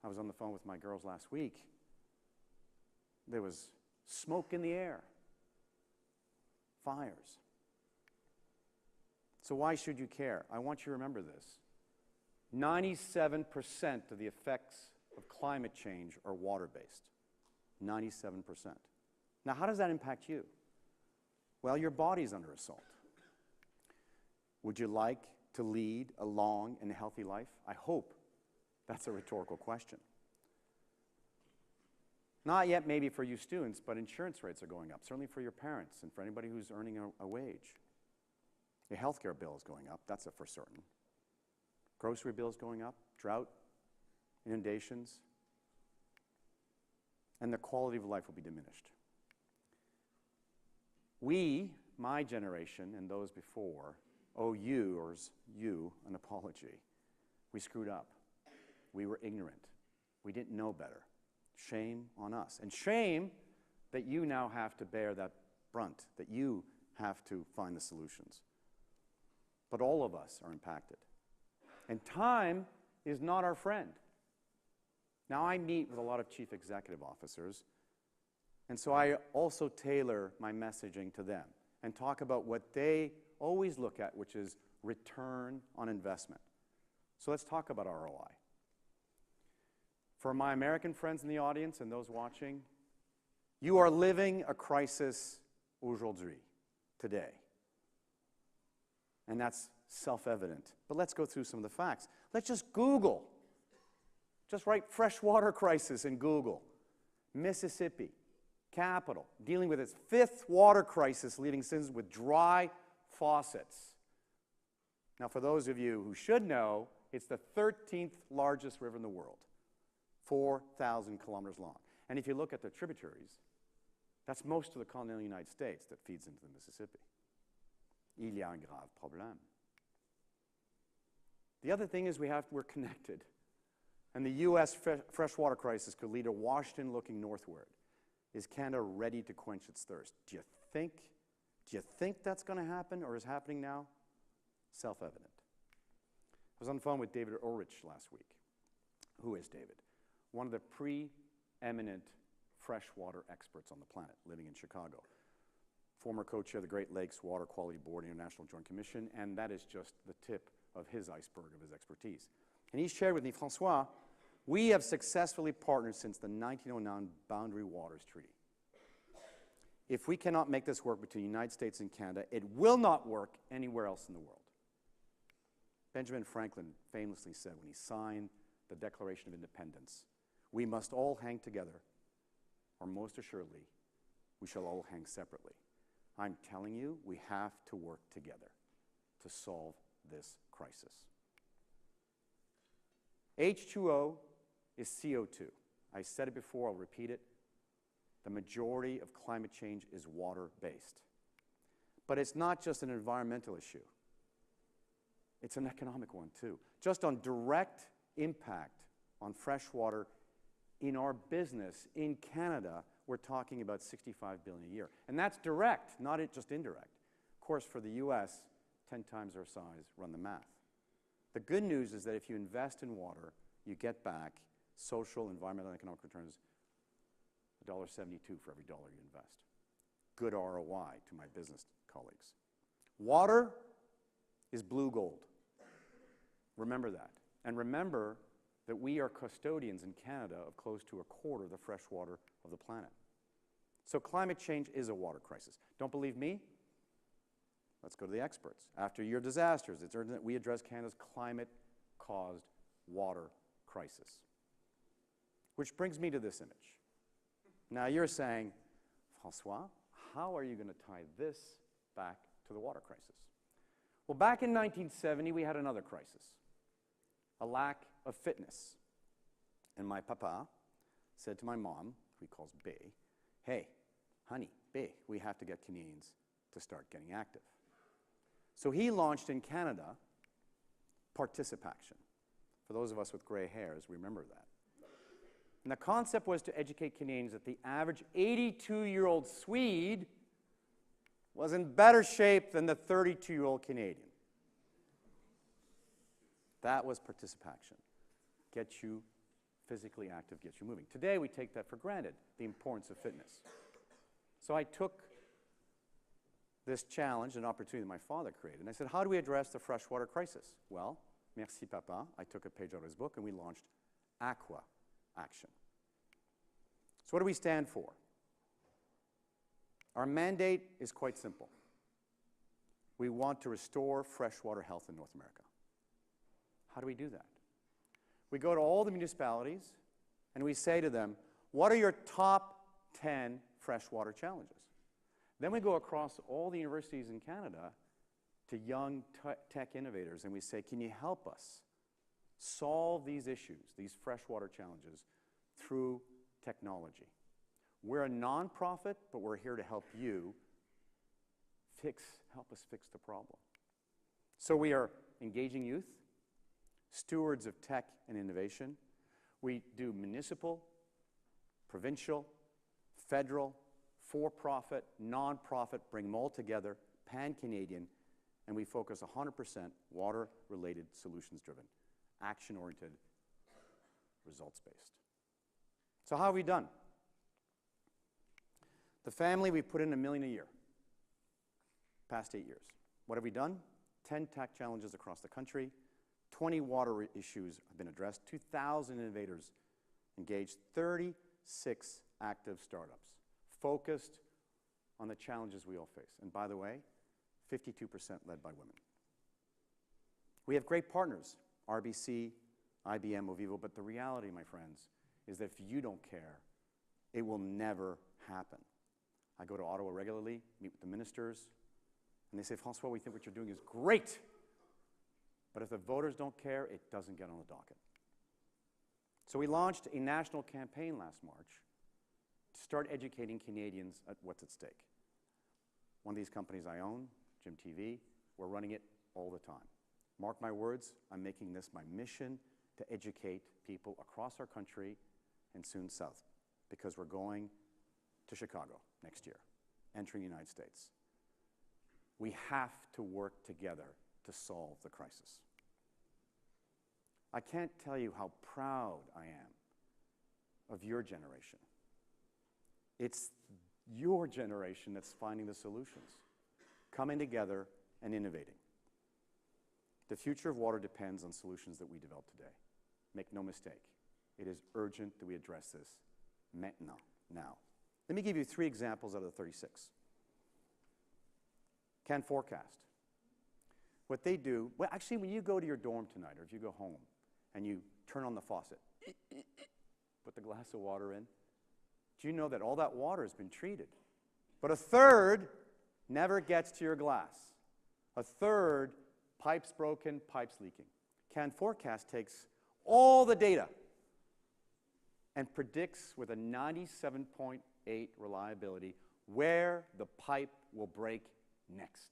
I was on the phone with my girls last week. There was smoke in the air, fires. So why should you care? I want you to remember this. 97% of the effects of climate change are water-based. 97%. Now, how does that impact you? Well, your body's under assault. Would you like to lead a long and healthy life? I hope that's a rhetorical question. Not yet maybe for you students, but insurance rates are going up, certainly for your parents and for anybody who's earning a wage. Your healthcare bill is going up, that's for certain. Grocery bills going up, drought, inundations, and the quality of life will be diminished. We, my generation and those before, owe you an apology. We screwed up. We were ignorant. We didn't know better. Shame on us. And shame that you now have to bear that brunt, that you have to find the solutions. But all of us are impacted. And time is not our friend. Now, I meet with a lot of chief executive officers, and so I also tailor my messaging to them and talk about what they always look at, which is return on investment. So let's talk about ROI. For my American friends in the audience and those watching, you are living a crisis aujourd'hui, today. And that's self-evident. But let's go through some of the facts. Let's just Google. Just write freshwater crisis in Google. Mississippi, capital, dealing with its 5th water crisis, leaving citizens with dry faucets. Now, for those of you who should know, it's the 13th largest river in the world, 4,000 kilometers long. And if you look at the tributaries, that's most of the continental United States that feeds into the Mississippi. Il y a un grave problème. The other thing is we're connected. And the U.S. freshwater crisis could lead to Washington looking northward. Is Canada ready to quench its thirst? Do you think that's going to happen or is happening now? Self-evident. I was on the phone with David Ulrich last week. Who is David? One of the preeminent freshwater experts on the planet, living in Chicago. Former co-chair of the Great Lakes Water Quality Board International Joint Commission, and that is just the tip of his iceberg of his expertise. And he shared with me, Francois, we have successfully partnered since the 1909 Boundary Waters Treaty. If we cannot make this work between the United States and Canada, it will not work anywhere else in the world. Benjamin Franklin famously said when he signed the Declaration of Independence, we must all hang together, or most assuredly, we shall all hang separately. I'm telling you, we have to work together to solve this crisis. H2O is CO2. I said it before, I'll repeat it. The majority of climate change is water-based. But it's not just an environmental issue. It's an economic one, too. Just on direct impact on fresh water in our business in Canada, we're talking about $65 billion a year. And that's direct, not just indirect. Of course, for the US, 10 times our size, run the math. The good news is that if you invest in water, you get back social, environmental, and economic returns $1.72 for every dollar you invest. Good ROI to my business colleagues. Water is blue gold. Remember that. And remember that we are custodians in Canada of close to a quarter of the fresh water of the planet. So climate change is a water crisis. Don't believe me? Let's go to the experts. After your disasters, it's urgent that we address Canada's climate-caused water crisis. Which brings me to this image. Now you're saying, Francois, how are you going to tie this back to the water crisis? Well, back in 1970, we had another crisis, a lack of fitness. And my papa said to my mom, who he calls Bé, hey, honey, Bé, we have to get Canadians to start getting active. So he launched in Canada participation. For those of us with gray hairs, remember that. And the concept was to educate Canadians that the average 82-year-old Swede was in better shape than the 32-year-old Canadian. That was participation. Get you physically active, get you moving. Today, we take that for granted, the importance of fitness. So I took this challenge, an opportunity that my father created, and I said, how do we address the freshwater crisis? Well, merci papa, I took a page out of his book and we launched Aqua Action. So what do we stand for? Our mandate is quite simple. We want to restore freshwater health in North America. How do we do that? We go to all the municipalities and we say to them, what are your top 10 freshwater challenges? Then we go across all the universities in Canada to young tech innovators and we say, can you help us solve these issues, these freshwater challenges, through technology? We're a nonprofit, but we're here to help you help us fix the problem. So we are engaging youth, stewards of tech and innovation. We do municipal, provincial, federal, for-profit, non-profit, bring them all together, pan-Canadian, and we focus 100% water-related, solutions-driven, action-oriented, results-based. So how have we done? The family, we put in $1 million a year, past 8 years. What have we done? 10 tech challenges across the country, 20 water issues have been addressed, 2,000 innovators engaged, 36 active startups focused on the challenges we all face. And by the way, 52% led by women. We have great partners, RBC, IBM, Ovivo, but the reality, my friends, is that if you don't care, it will never happen. I go to Ottawa regularly, meet with the ministers, and they say, Francois, we think what you're doing is great. But if the voters don't care, it doesn't get on the docket. So we launched a national campaign last March to start educating Canadians at what's at stake. One of these companies I own, Jim TV, we're running it all the time. Mark my words, I'm making this my mission to educate people across our country and soon south, because we're going to Chicago next year, entering the United States. We have to work together to solve the crisis. I can't tell you how proud I am of your generation. It's your generation that's finding the solutions, coming together and innovating. The future of water depends on solutions that we develop today. Make no mistake, it is urgent that we address this maintenant, now. Let me give you 3 examples out of the 36. Can Forecast. What they do, well, actually, when you go to your dorm tonight, or if you go home and you turn on the faucet, put the glass of water in, do you know that all that water has been treated? But a third never gets to your glass. A third, pipes broken, pipes leaking. Can Forecast takes all the data and predicts with a 97.8 reliability where the pipe will break next.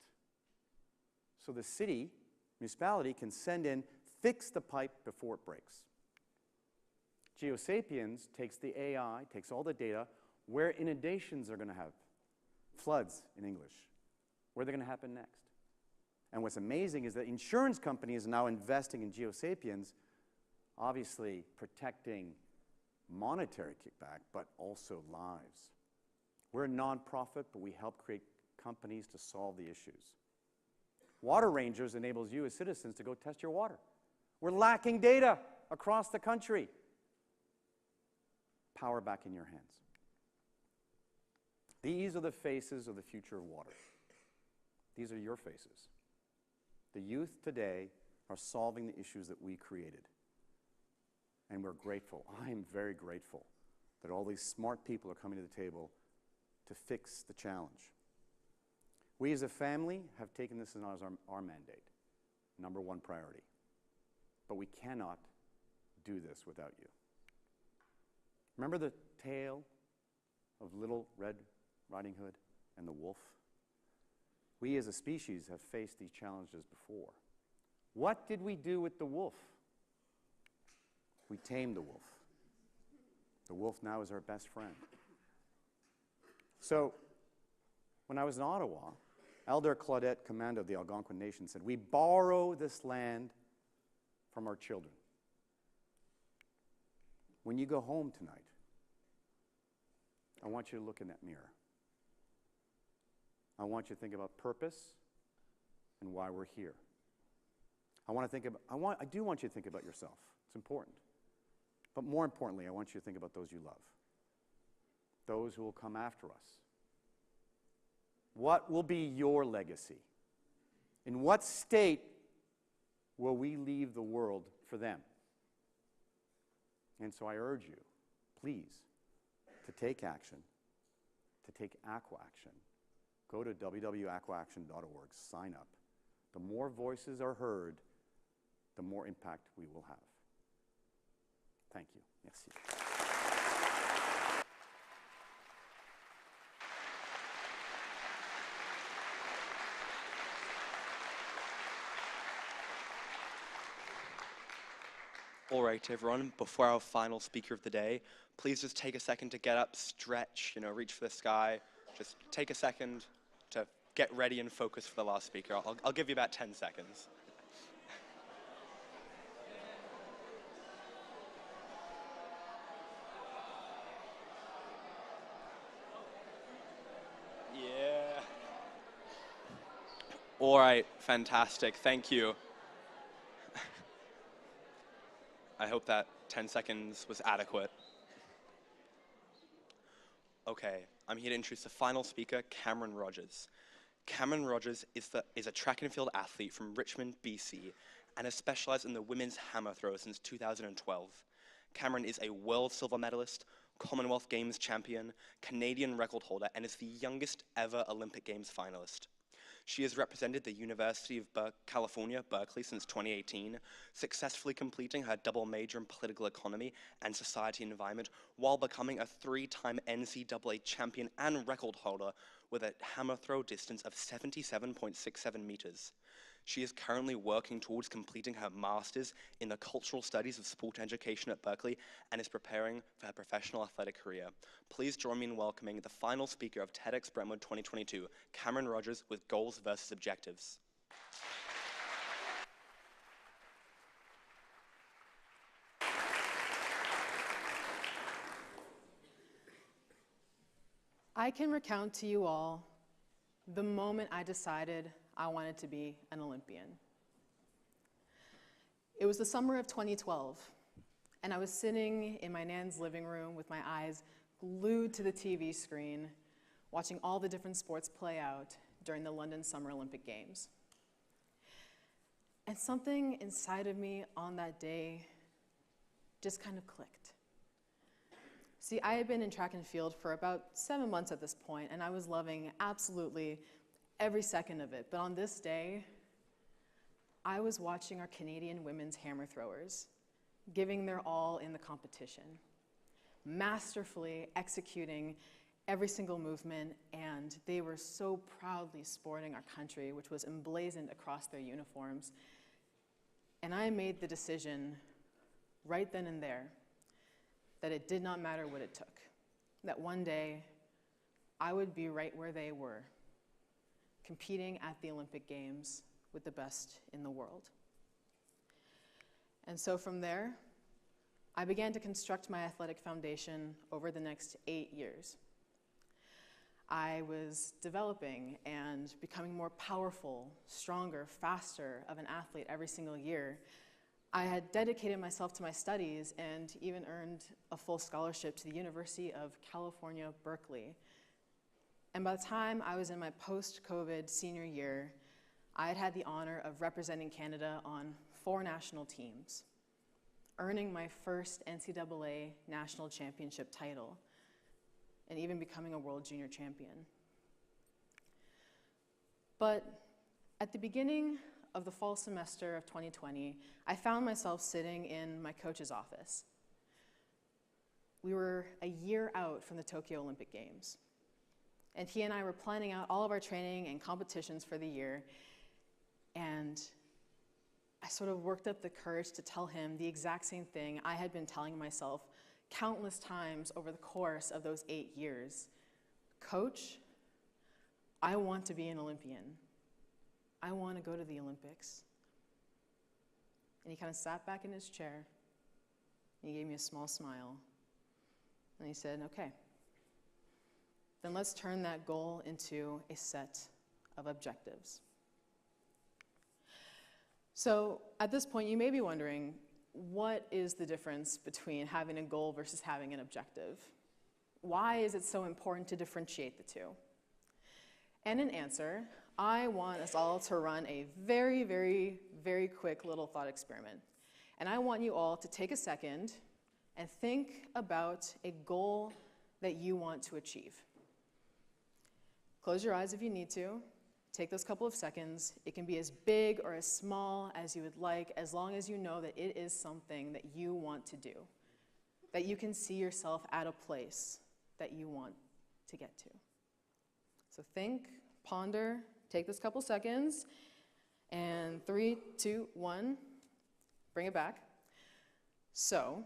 So the city, municipality, can send in, fix the pipe before it breaks. Geosapiens takes the AI, takes all the data, where inundations are going to have, floods in English, where they're going to happen next. And what's amazing is that insurance companies are now investing in Geosapiens, obviously protecting monetary kickback, but also lives. We're a nonprofit, but we help create companies to solve the issues. Water Rangers enables you as citizens to go test your water. We're lacking data across the country. Power back in your hands. These are the faces of the future of water. These are your faces. The youth today are solving the issues that we created. And we're grateful. I am very grateful that all these smart people are coming to the table to fix the challenge. We as a family have taken this as our mandate, #1 priority. But we cannot do this without you. Remember the tale of Little Red Riding Hood and the wolf? We as a species have faced these challenges before. What did we do with the wolf? We tamed the wolf. The wolf now is our best friend. So, when I was in Ottawa, Elder Claudette, commander of the Algonquin Nation, said, "We borrow this land from our children." When you go home tonight, I want you to look in that mirror. I want you to think about purpose and why we're here. I do want you to think about yourself. It's important. But more importantly, I want you to think about those you love, those who will come after us. What will be your legacy? In what state will we leave the world for them? And so I urge you, please, to take action, to take aqua action. Go to www.aquaaction.org, sign up. The more voices are heard, the more impact we will have. Thank you. Merci. All right, everyone, before our final speaker of the day, please just take a second to get up, stretch, reach for the sky. Just take a second to get ready and focus for the last speaker. I'll give you about 10 seconds. Yeah. All right, fantastic. Thank you. I hope that 10 seconds was adequate. Okay, I'm here to introduce the final speaker, Cameron Rogers. Cameron Rogers is a track and field athlete from Richmond, BC, and has specialized in the women's hammer throw since 2012. Cameron is a world silver medalist, Commonwealth Games champion, Canadian record holder, and is the youngest ever Olympic Games finalist. She has represented the University of California, Berkeley, since 2018, successfully completing her double major in political economy and society and environment, while becoming a 3-time NCAA champion and record holder with a hammer throw distance of 77.67 meters. She is currently working towards completing her master's in the Cultural Studies of Sport Education at Berkeley and is preparing for her professional athletic career. Please join me in welcoming the final speaker of TedX Brentwood 2022, Cameron Rogers, with Goals versus Objectives. I can recount to you all the moment I decided I wanted to be an Olympian. It was the summer of 2012, and I was sitting in my nan's living room with my eyes glued to the TV screen, watching all the different sports play out during the London Summer Olympic Games. And something inside of me on that day just kind of clicked. See, I had been in track and field for about 7 months at this point, and I was loving absolutely every second of it. But on this day, I was watching our Canadian women's hammer throwers giving their all in the competition, masterfully executing every single movement, and they were so proudly sporting our country, which was emblazoned across their uniforms. And I made the decision right then and there that it did not matter what it took, that one day I would be right where they were, competing at the Olympic Games with the best in the world. And so from there, I began to construct my athletic foundation over the next 8 years. I was developing and becoming more powerful, stronger, faster of an athlete every single year. I had dedicated myself to my studies and even earned a full scholarship to the University of California, Berkeley. And by the time I was in my post-COVID senior year, I had had the honor of representing Canada on 4 national teams, earning my first NCAA national championship title, and even becoming a world junior champion. But at the beginning of the fall semester of 2020, I found myself sitting in my coach's office. We were a year out from the Tokyo Olympic Games, and he and I were planning out all of our training and competitions for the year, and I sort of worked up the courage to tell him the exact same thing I had been telling myself countless times over the course of those 8 years. Coach, I want to be an Olympian. I want to go to the Olympics. And he kind of sat back in his chair, and he gave me a small smile, and he said, okay, then let's turn that goal into a set of objectives. So at this point, you may be wondering, what is the difference between having a goal versus having an objective? Why is it so important to differentiate the two? And in answer, I want us all to run a very, very, very quick little thought experiment. And I want you all to take a second and think about a goal that you want to achieve. Close your eyes if you need to. Take those couple of seconds. It can be as big or as small as you would like, as long as you know that it is something that you want to do, that you can see yourself at a place that you want to get to. So think, ponder, take this couple seconds, and 3, 2, 1, bring it back. So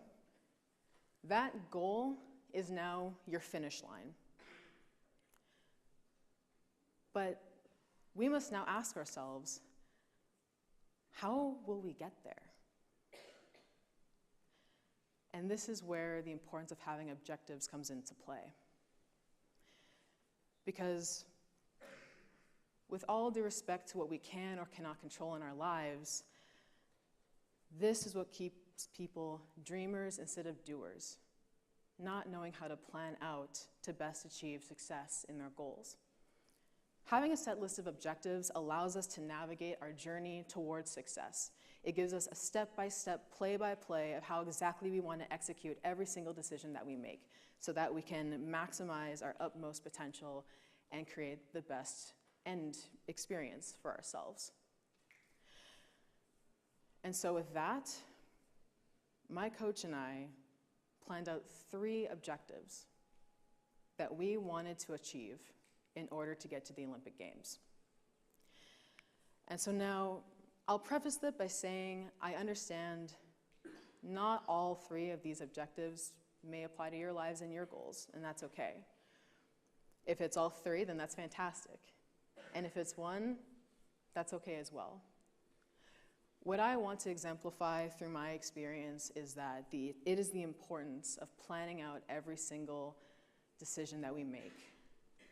that goal is now your finish line. But we must now ask ourselves, how will we get there? And this is where the importance of having objectives comes into play. Because with all due respect to what we can or cannot control in our lives, this is what keeps people dreamers instead of doers, not knowing how to plan out to best achieve success in their goals. Having a set list of objectives allows us to navigate our journey towards success. It gives us a step-by-step, play-by-play of how exactly we want to execute every single decision that we make so that we can maximize our utmost potential and create the best end experience for ourselves. And so with that, my coach and I planned out 3 objectives that we wanted to achieve in order to get to the Olympic Games. And so now, I'll preface that by saying I understand not all 3 of these objectives may apply to your lives and your goals, and that's okay. If it's all 3, then that's fantastic. And if it's 1, that's okay as well. What I want to exemplify through my experience is that it is the importance of planning out every single decision that we make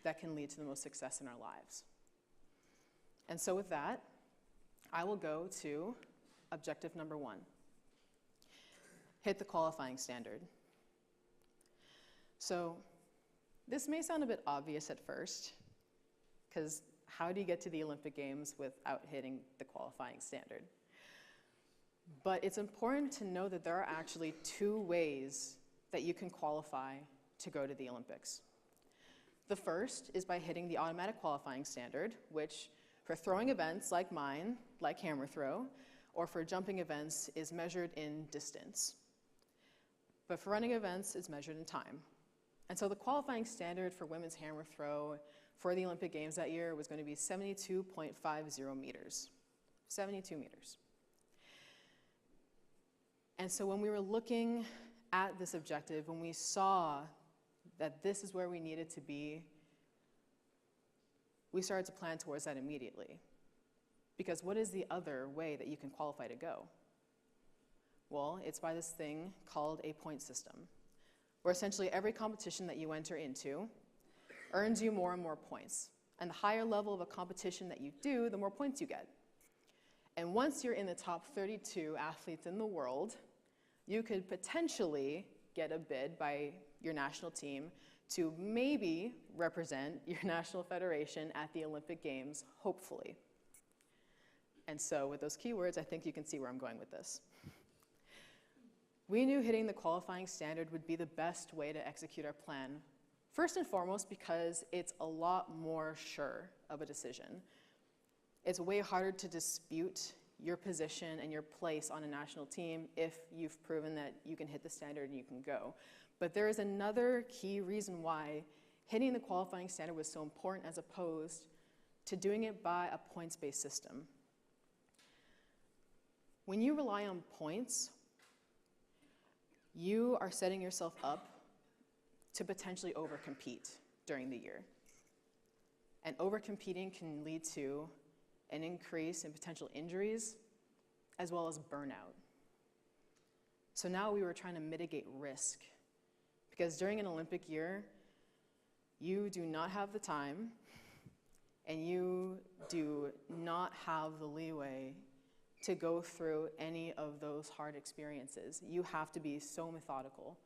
that can lead to the most success in our lives. And so with that, I will go to objective number 1. Hit the qualifying standard. So this may sound a bit obvious at first, because how do you get to the Olympic Games without hitting the qualifying standard? But it's important to know that there are actually 2 ways that you can qualify to go to the Olympics. The first is by hitting the automatic qualifying standard, which for throwing events like mine, like hammer throw, or for jumping events is measured in distance. But for running events, it's measured in time. And so the qualifying standard for women's hammer throw for the Olympic Games that year was going to be 72.50 meters. 72 meters. And so when we were looking at this objective, when we saw that this is where we needed to be, we started to plan towards that immediately. Because what is the other way that you can qualify to go? Well, it's by this thing called a point system, where essentially every competition that you enter into earns you more and more points. And the higher level of a competition that you do, the more points you get. And once you're in the top 32 athletes in the world, you could potentially get a bid by your national team to maybe represent your national federation at the Olympic Games, hopefully. And so with those keywords, I think you can see where I'm going with this. We knew hitting the qualifying standard would be the best way to execute our plan. First and foremost, because it's a lot more sure of a decision. It's way harder to dispute your position and your place on a national team if you've proven that you can hit the standard and you can go. But there is another key reason why hitting the qualifying standard was so important as opposed to doing it by a points-based system. When you rely on points, you are setting yourself up to potentially overcompete during the year. And overcompeting can lead to an increase in potential injuries as well as burnout. So now we were trying to mitigate risk, because during an Olympic year, you do not have the time and you do not have the leeway to go through any of those hard experiences. You have to be so methodical.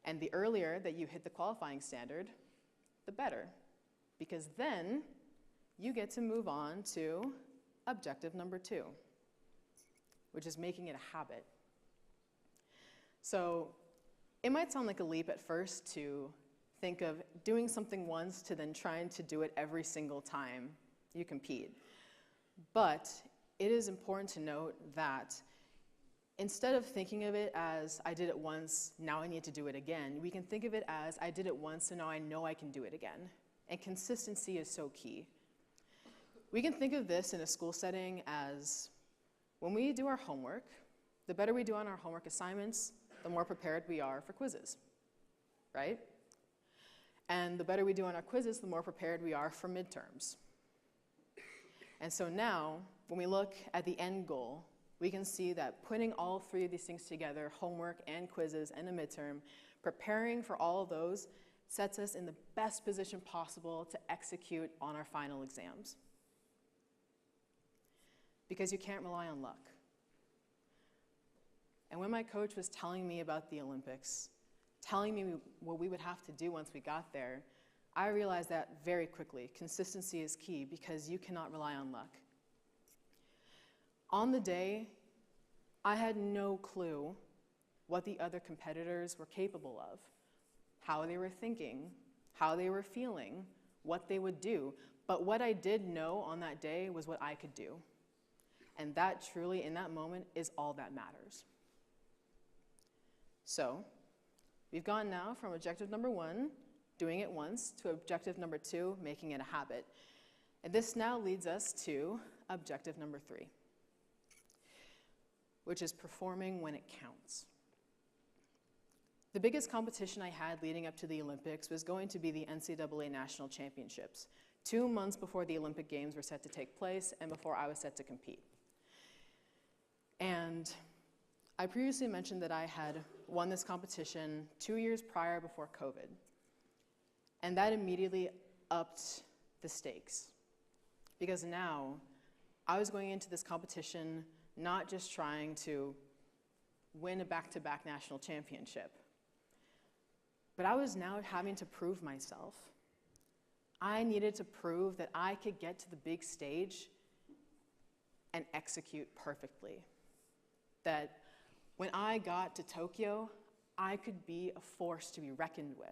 And the earlier that you hit the qualifying standard, the better, because then you get to move on to objective number 2, which is making it a habit. So it might sound like a leap at first to think of doing something once to then trying to do it every single time you compete. But it is important to note that instead of thinking of it as, I did it once, now I need to do it again, we can think of it as, I did it once, so now I know I can do it again. And consistency is so key. We can think of this in a school setting as, when we do our homework, the better we do on our homework assignments, the more prepared we are for quizzes, right? And the better we do on our quizzes, the more prepared we are for midterms. And so now, when we look at the end goal, we can see that putting all 3 of these things together, homework and quizzes and a midterm, preparing for all of those sets us in the best position possible to execute on our final exams. Because you can't rely on luck. And when my coach was telling me about the Olympics, telling me what we would have to do once we got there, I realized that very quickly. Consistency is key because you cannot rely on luck. On the day, I had no clue what the other competitors were capable of, how they were thinking, how they were feeling, what they would do. But what I did know on that day was what I could do. And that truly, in that moment, is all that matters. So, we've gone now from objective number 1, doing it once, to objective number 2, making it a habit. And this now leads us to objective number 3, which is performing when it counts. The biggest competition I had leading up to the Olympics was going to be the NCAA National Championships, 2 months before the Olympic Games were set to take place and before I was set to compete. And I previously mentioned that I had won this competition 2 years prior before COVID. And that immediately upped the stakes. Because now I was going into this competition not just trying to win a back-to-back national championship, but I was now having to prove myself. I needed to prove that I could get to the big stage and execute perfectly. That when I got to Tokyo, I could be a force to be reckoned with.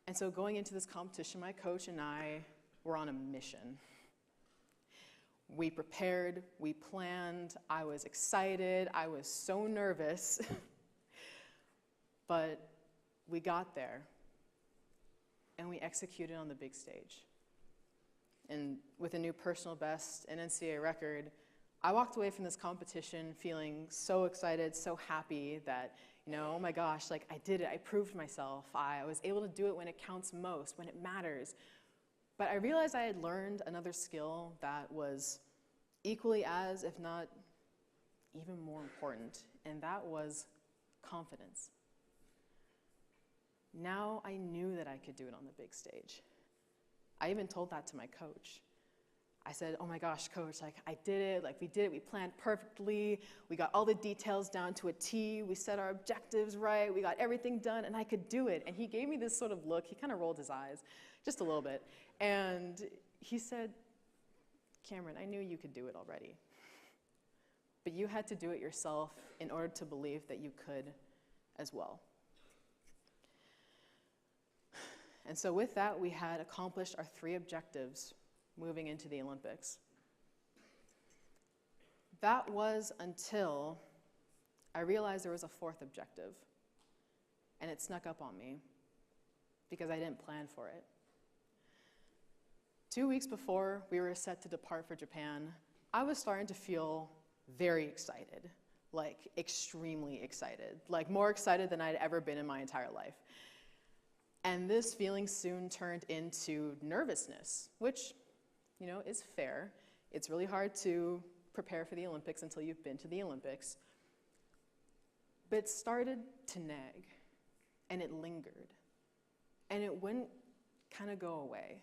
And so going into this competition, my coach and I were on a mission. We prepared, we planned, I was excited, I was so nervous, but we got there and we executed on the big stage. And with a new personal best and NCAA record, I walked away from this competition feeling so excited, so happy that, oh my gosh, like I did it, I proved myself. I was able to do it when it counts most, when it matters. But I realized I had learned another skill that was equally as, if not even more important, and that was confidence. Now I knew that I could do it on the big stage. I even told that to my coach. I said, oh my gosh, coach, like I did it, like we did it, we planned perfectly, we got all the details down to a T, we set our objectives right, we got everything done, and I could do it. And he gave me this sort of look, he kind of rolled his eyes, just a little bit, and he said, Cameron, I knew you could do it already, but you had to do it yourself in order to believe that you could as well. And so with that, we had accomplished our 3 objectives moving into the Olympics. That was until I realized there was a 4th objective, and it snuck up on me because I didn't plan for it. 2 weeks before we were set to depart for Japan, I was starting to feel very excited, like extremely excited, like more excited than I'd ever been in my entire life. And this feeling soon turned into nervousness, which, you know, is fair. It's really hard to prepare for the Olympics until you've been to the Olympics. But it started to nag, and it lingered, and it wouldn't kind of go away.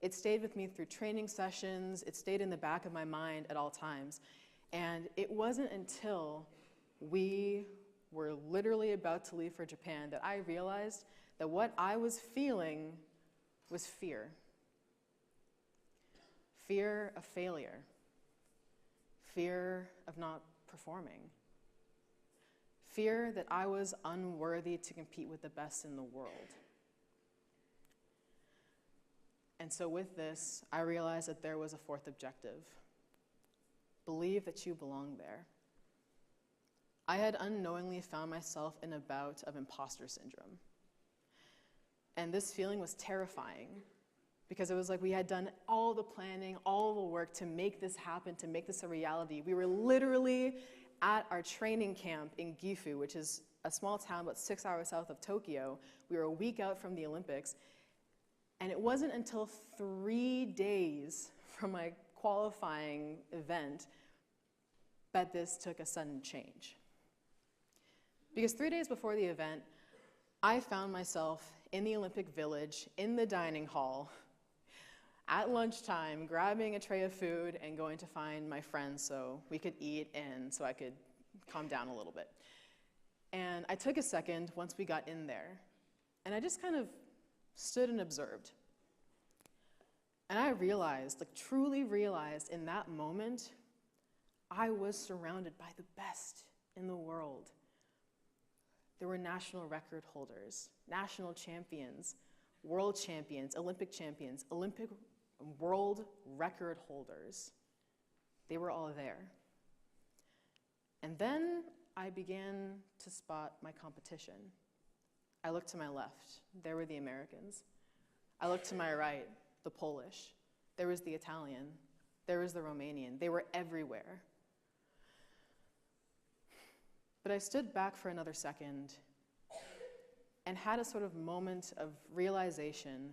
It stayed with me through training sessions. It stayed in the back of my mind at all times. And it wasn't until we were literally about to leave for Japan that I realized that what I was feeling was fear. Fear of failure. Fear of not performing. Fear that I was unworthy to compete with the best in the world. And so with this, I realized that there was a fourth objective. Believe that you belong there. I had unknowingly found myself in a bout of imposter syndrome. And this feeling was terrifying because it was like we had done all the planning, all the work to make this happen, to make this a reality. We were literally at our training camp in Gifu, which is a small town about 6 hours south of Tokyo. We were a week out from the Olympics. And it wasn't until 3 days from my qualifying event that this took a sudden change. Because 3 days before the event, I found myself in the Olympic Village, in the dining hall, at lunchtime, grabbing a tray of food and going to find my friends so we could eat and so I could calm down a little bit. And I took a second once we got in there, and I just kind of stood and observed. And I realized, like truly realized in that moment, I was surrounded by the best in the world. There were national record holders, national champions, world champions, Olympic world record holders. They were all there. And then I began to spot my competition. I looked to my left, there were the Americans. I looked to my right, the Polish. There was the Italian. There was the Romanian. They were everywhere. But I stood back for another second and had a sort of moment of realization.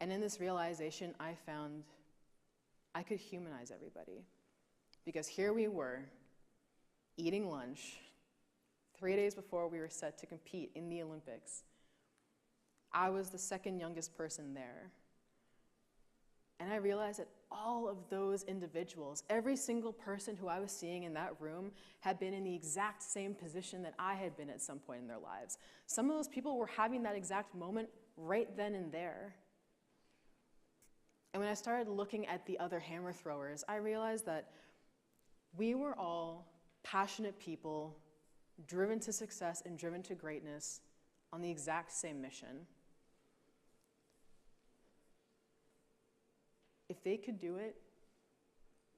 And in this realization, I found I could humanize everybody. Because here we were, eating lunch, 3 days before we were set to compete in the Olympics. I was the second youngest person there. And I realized that all of those individuals, every single person who I was seeing in that room had been in the exact same position that I had been at some point in their lives. Some of those people were having that exact moment right then and there. And when I started looking at the other hammer throwers, I realized that we were all passionate people, driven to success and driven to greatness on the exact same mission. If they could do it,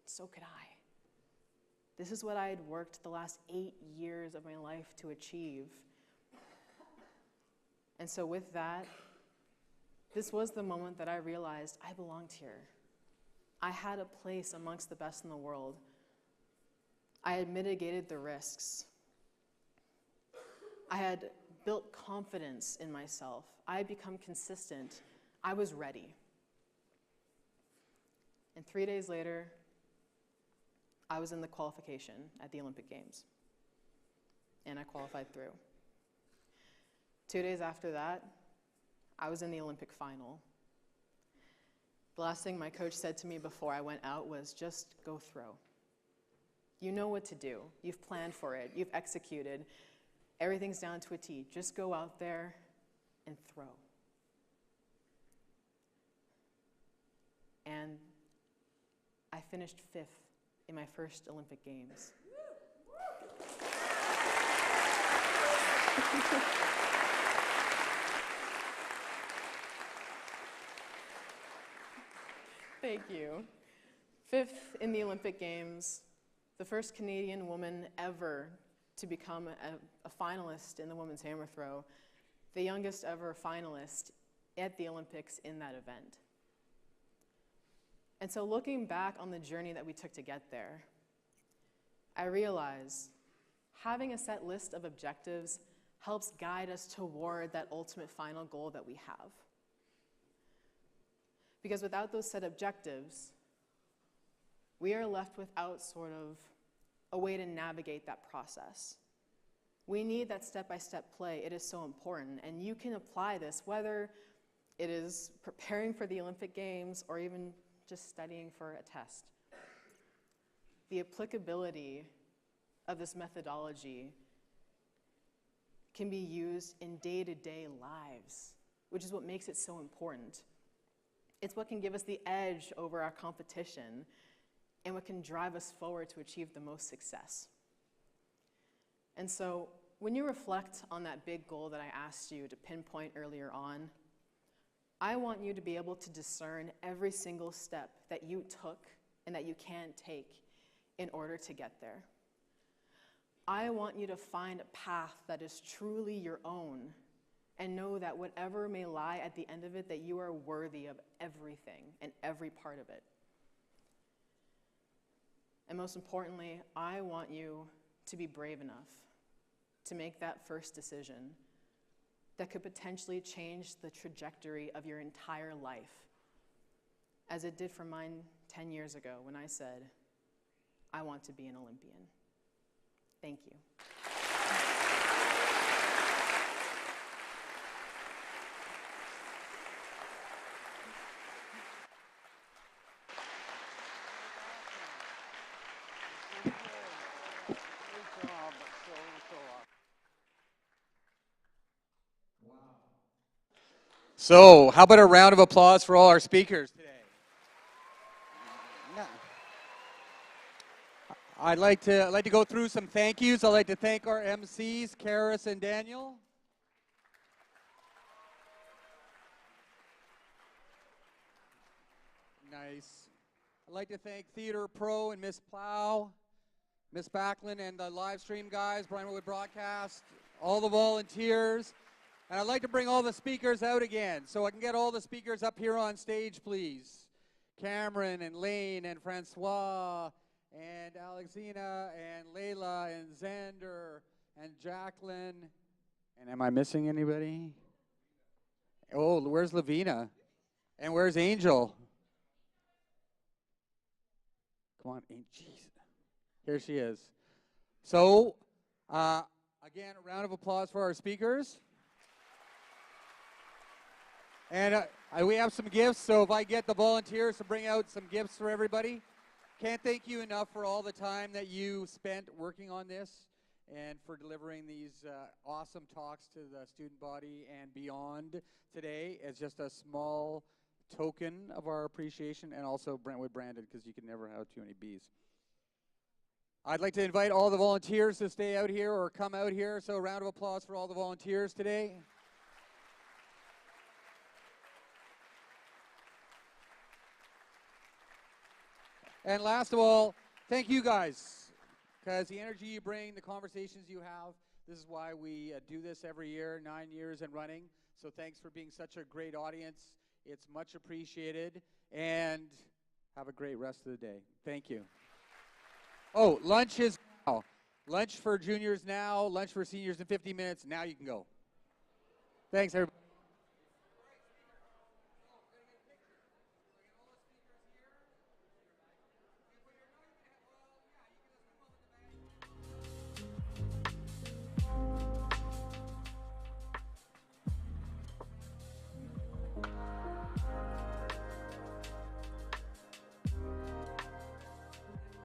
so could I. This is what I had worked the last 8 years of my life to achieve. And so with that, this was the moment that I realized I belonged here. I had a place amongst the best in the world. I had mitigated the risks. I had built confidence in myself. I had become consistent. I was ready. And 3 days later, I was in the qualification at the Olympic Games. And I qualified through. 2 days after that, I was in the Olympic final. The last thing my coach said to me before I went out was, just go throw. You know what to do. You've planned for it. You've executed. Everything's down to a T. Just go out there and throw. And I finished 5th in my first Olympic Games. Thank you. 5th in the Olympic Games, the first Canadian woman ever to become a finalist in the women's hammer throw, the youngest ever finalist at the Olympics in that event. And so looking back on the journey that we took to get there, I realize having a set list of objectives helps guide us toward that ultimate final goal that we have. Because without those set objectives, we are left without sort of a way to navigate that process. We need that step-by-step play. It is so important. And you can apply this, whether it is preparing for the Olympic Games or even just studying for a test. The applicability of this methodology can be used in day-to-day lives, which is what makes it so important. It's what can give us the edge over our competition and what can drive us forward to achieve the most success. And so when you reflect on that big goal that I asked you to pinpoint earlier on, I want you to be able to discern every single step that you took and that you can take in order to get there. I want you to find a path that is truly your own and know that whatever may lie at the end of it, that you are worthy of everything and every part of it. And most importantly, I want you to be brave enough to make that first decision that could potentially change the trajectory of your entire life, as it did for mine 10 years ago when I said, I want to be an Olympian. Thank you. So, how about a round of applause for all our speakers today? Yeah. I'd like to go through some thank yous. I'd like to thank our MCs, Karis and Daniel. Nice. I'd like to thank Theater Pro and Miss Plow, Miss Backlund, and the live stream guys, Brentwood Broadcast, all the volunteers. And I'd like to bring all the speakers out again, so I can get all the speakers up here on stage, please. Cameron and Lane and Francois and Alexandra and Layla and Xander and Jacqueline. And am I missing anybody? Oh, where's Lavina? And where's Angel? Come on, jeez. Here she is. So, again, a round of applause for our speakers. And we have some gifts, so if I get the volunteers to bring out some gifts for everybody. Can't thank you enough for all the time that you spent working on this and for delivering these awesome talks to the student body and beyond today as just a small token of our appreciation, and also Brentwood branded, because you can never have too many Bs. I'd like to invite all the volunteers to stay out here or come out here, so a round of applause for all the volunteers today. And last of all, thank you guys, because the energy you bring, the conversations you have, this is why we do this every year, 9 years and running. So thanks for being such a great audience. It's much appreciated, and have a great rest of the day. Thank you. Oh, lunch is now. Lunch for juniors now, lunch for seniors in 50 minutes. Now you can go. Thanks, everybody.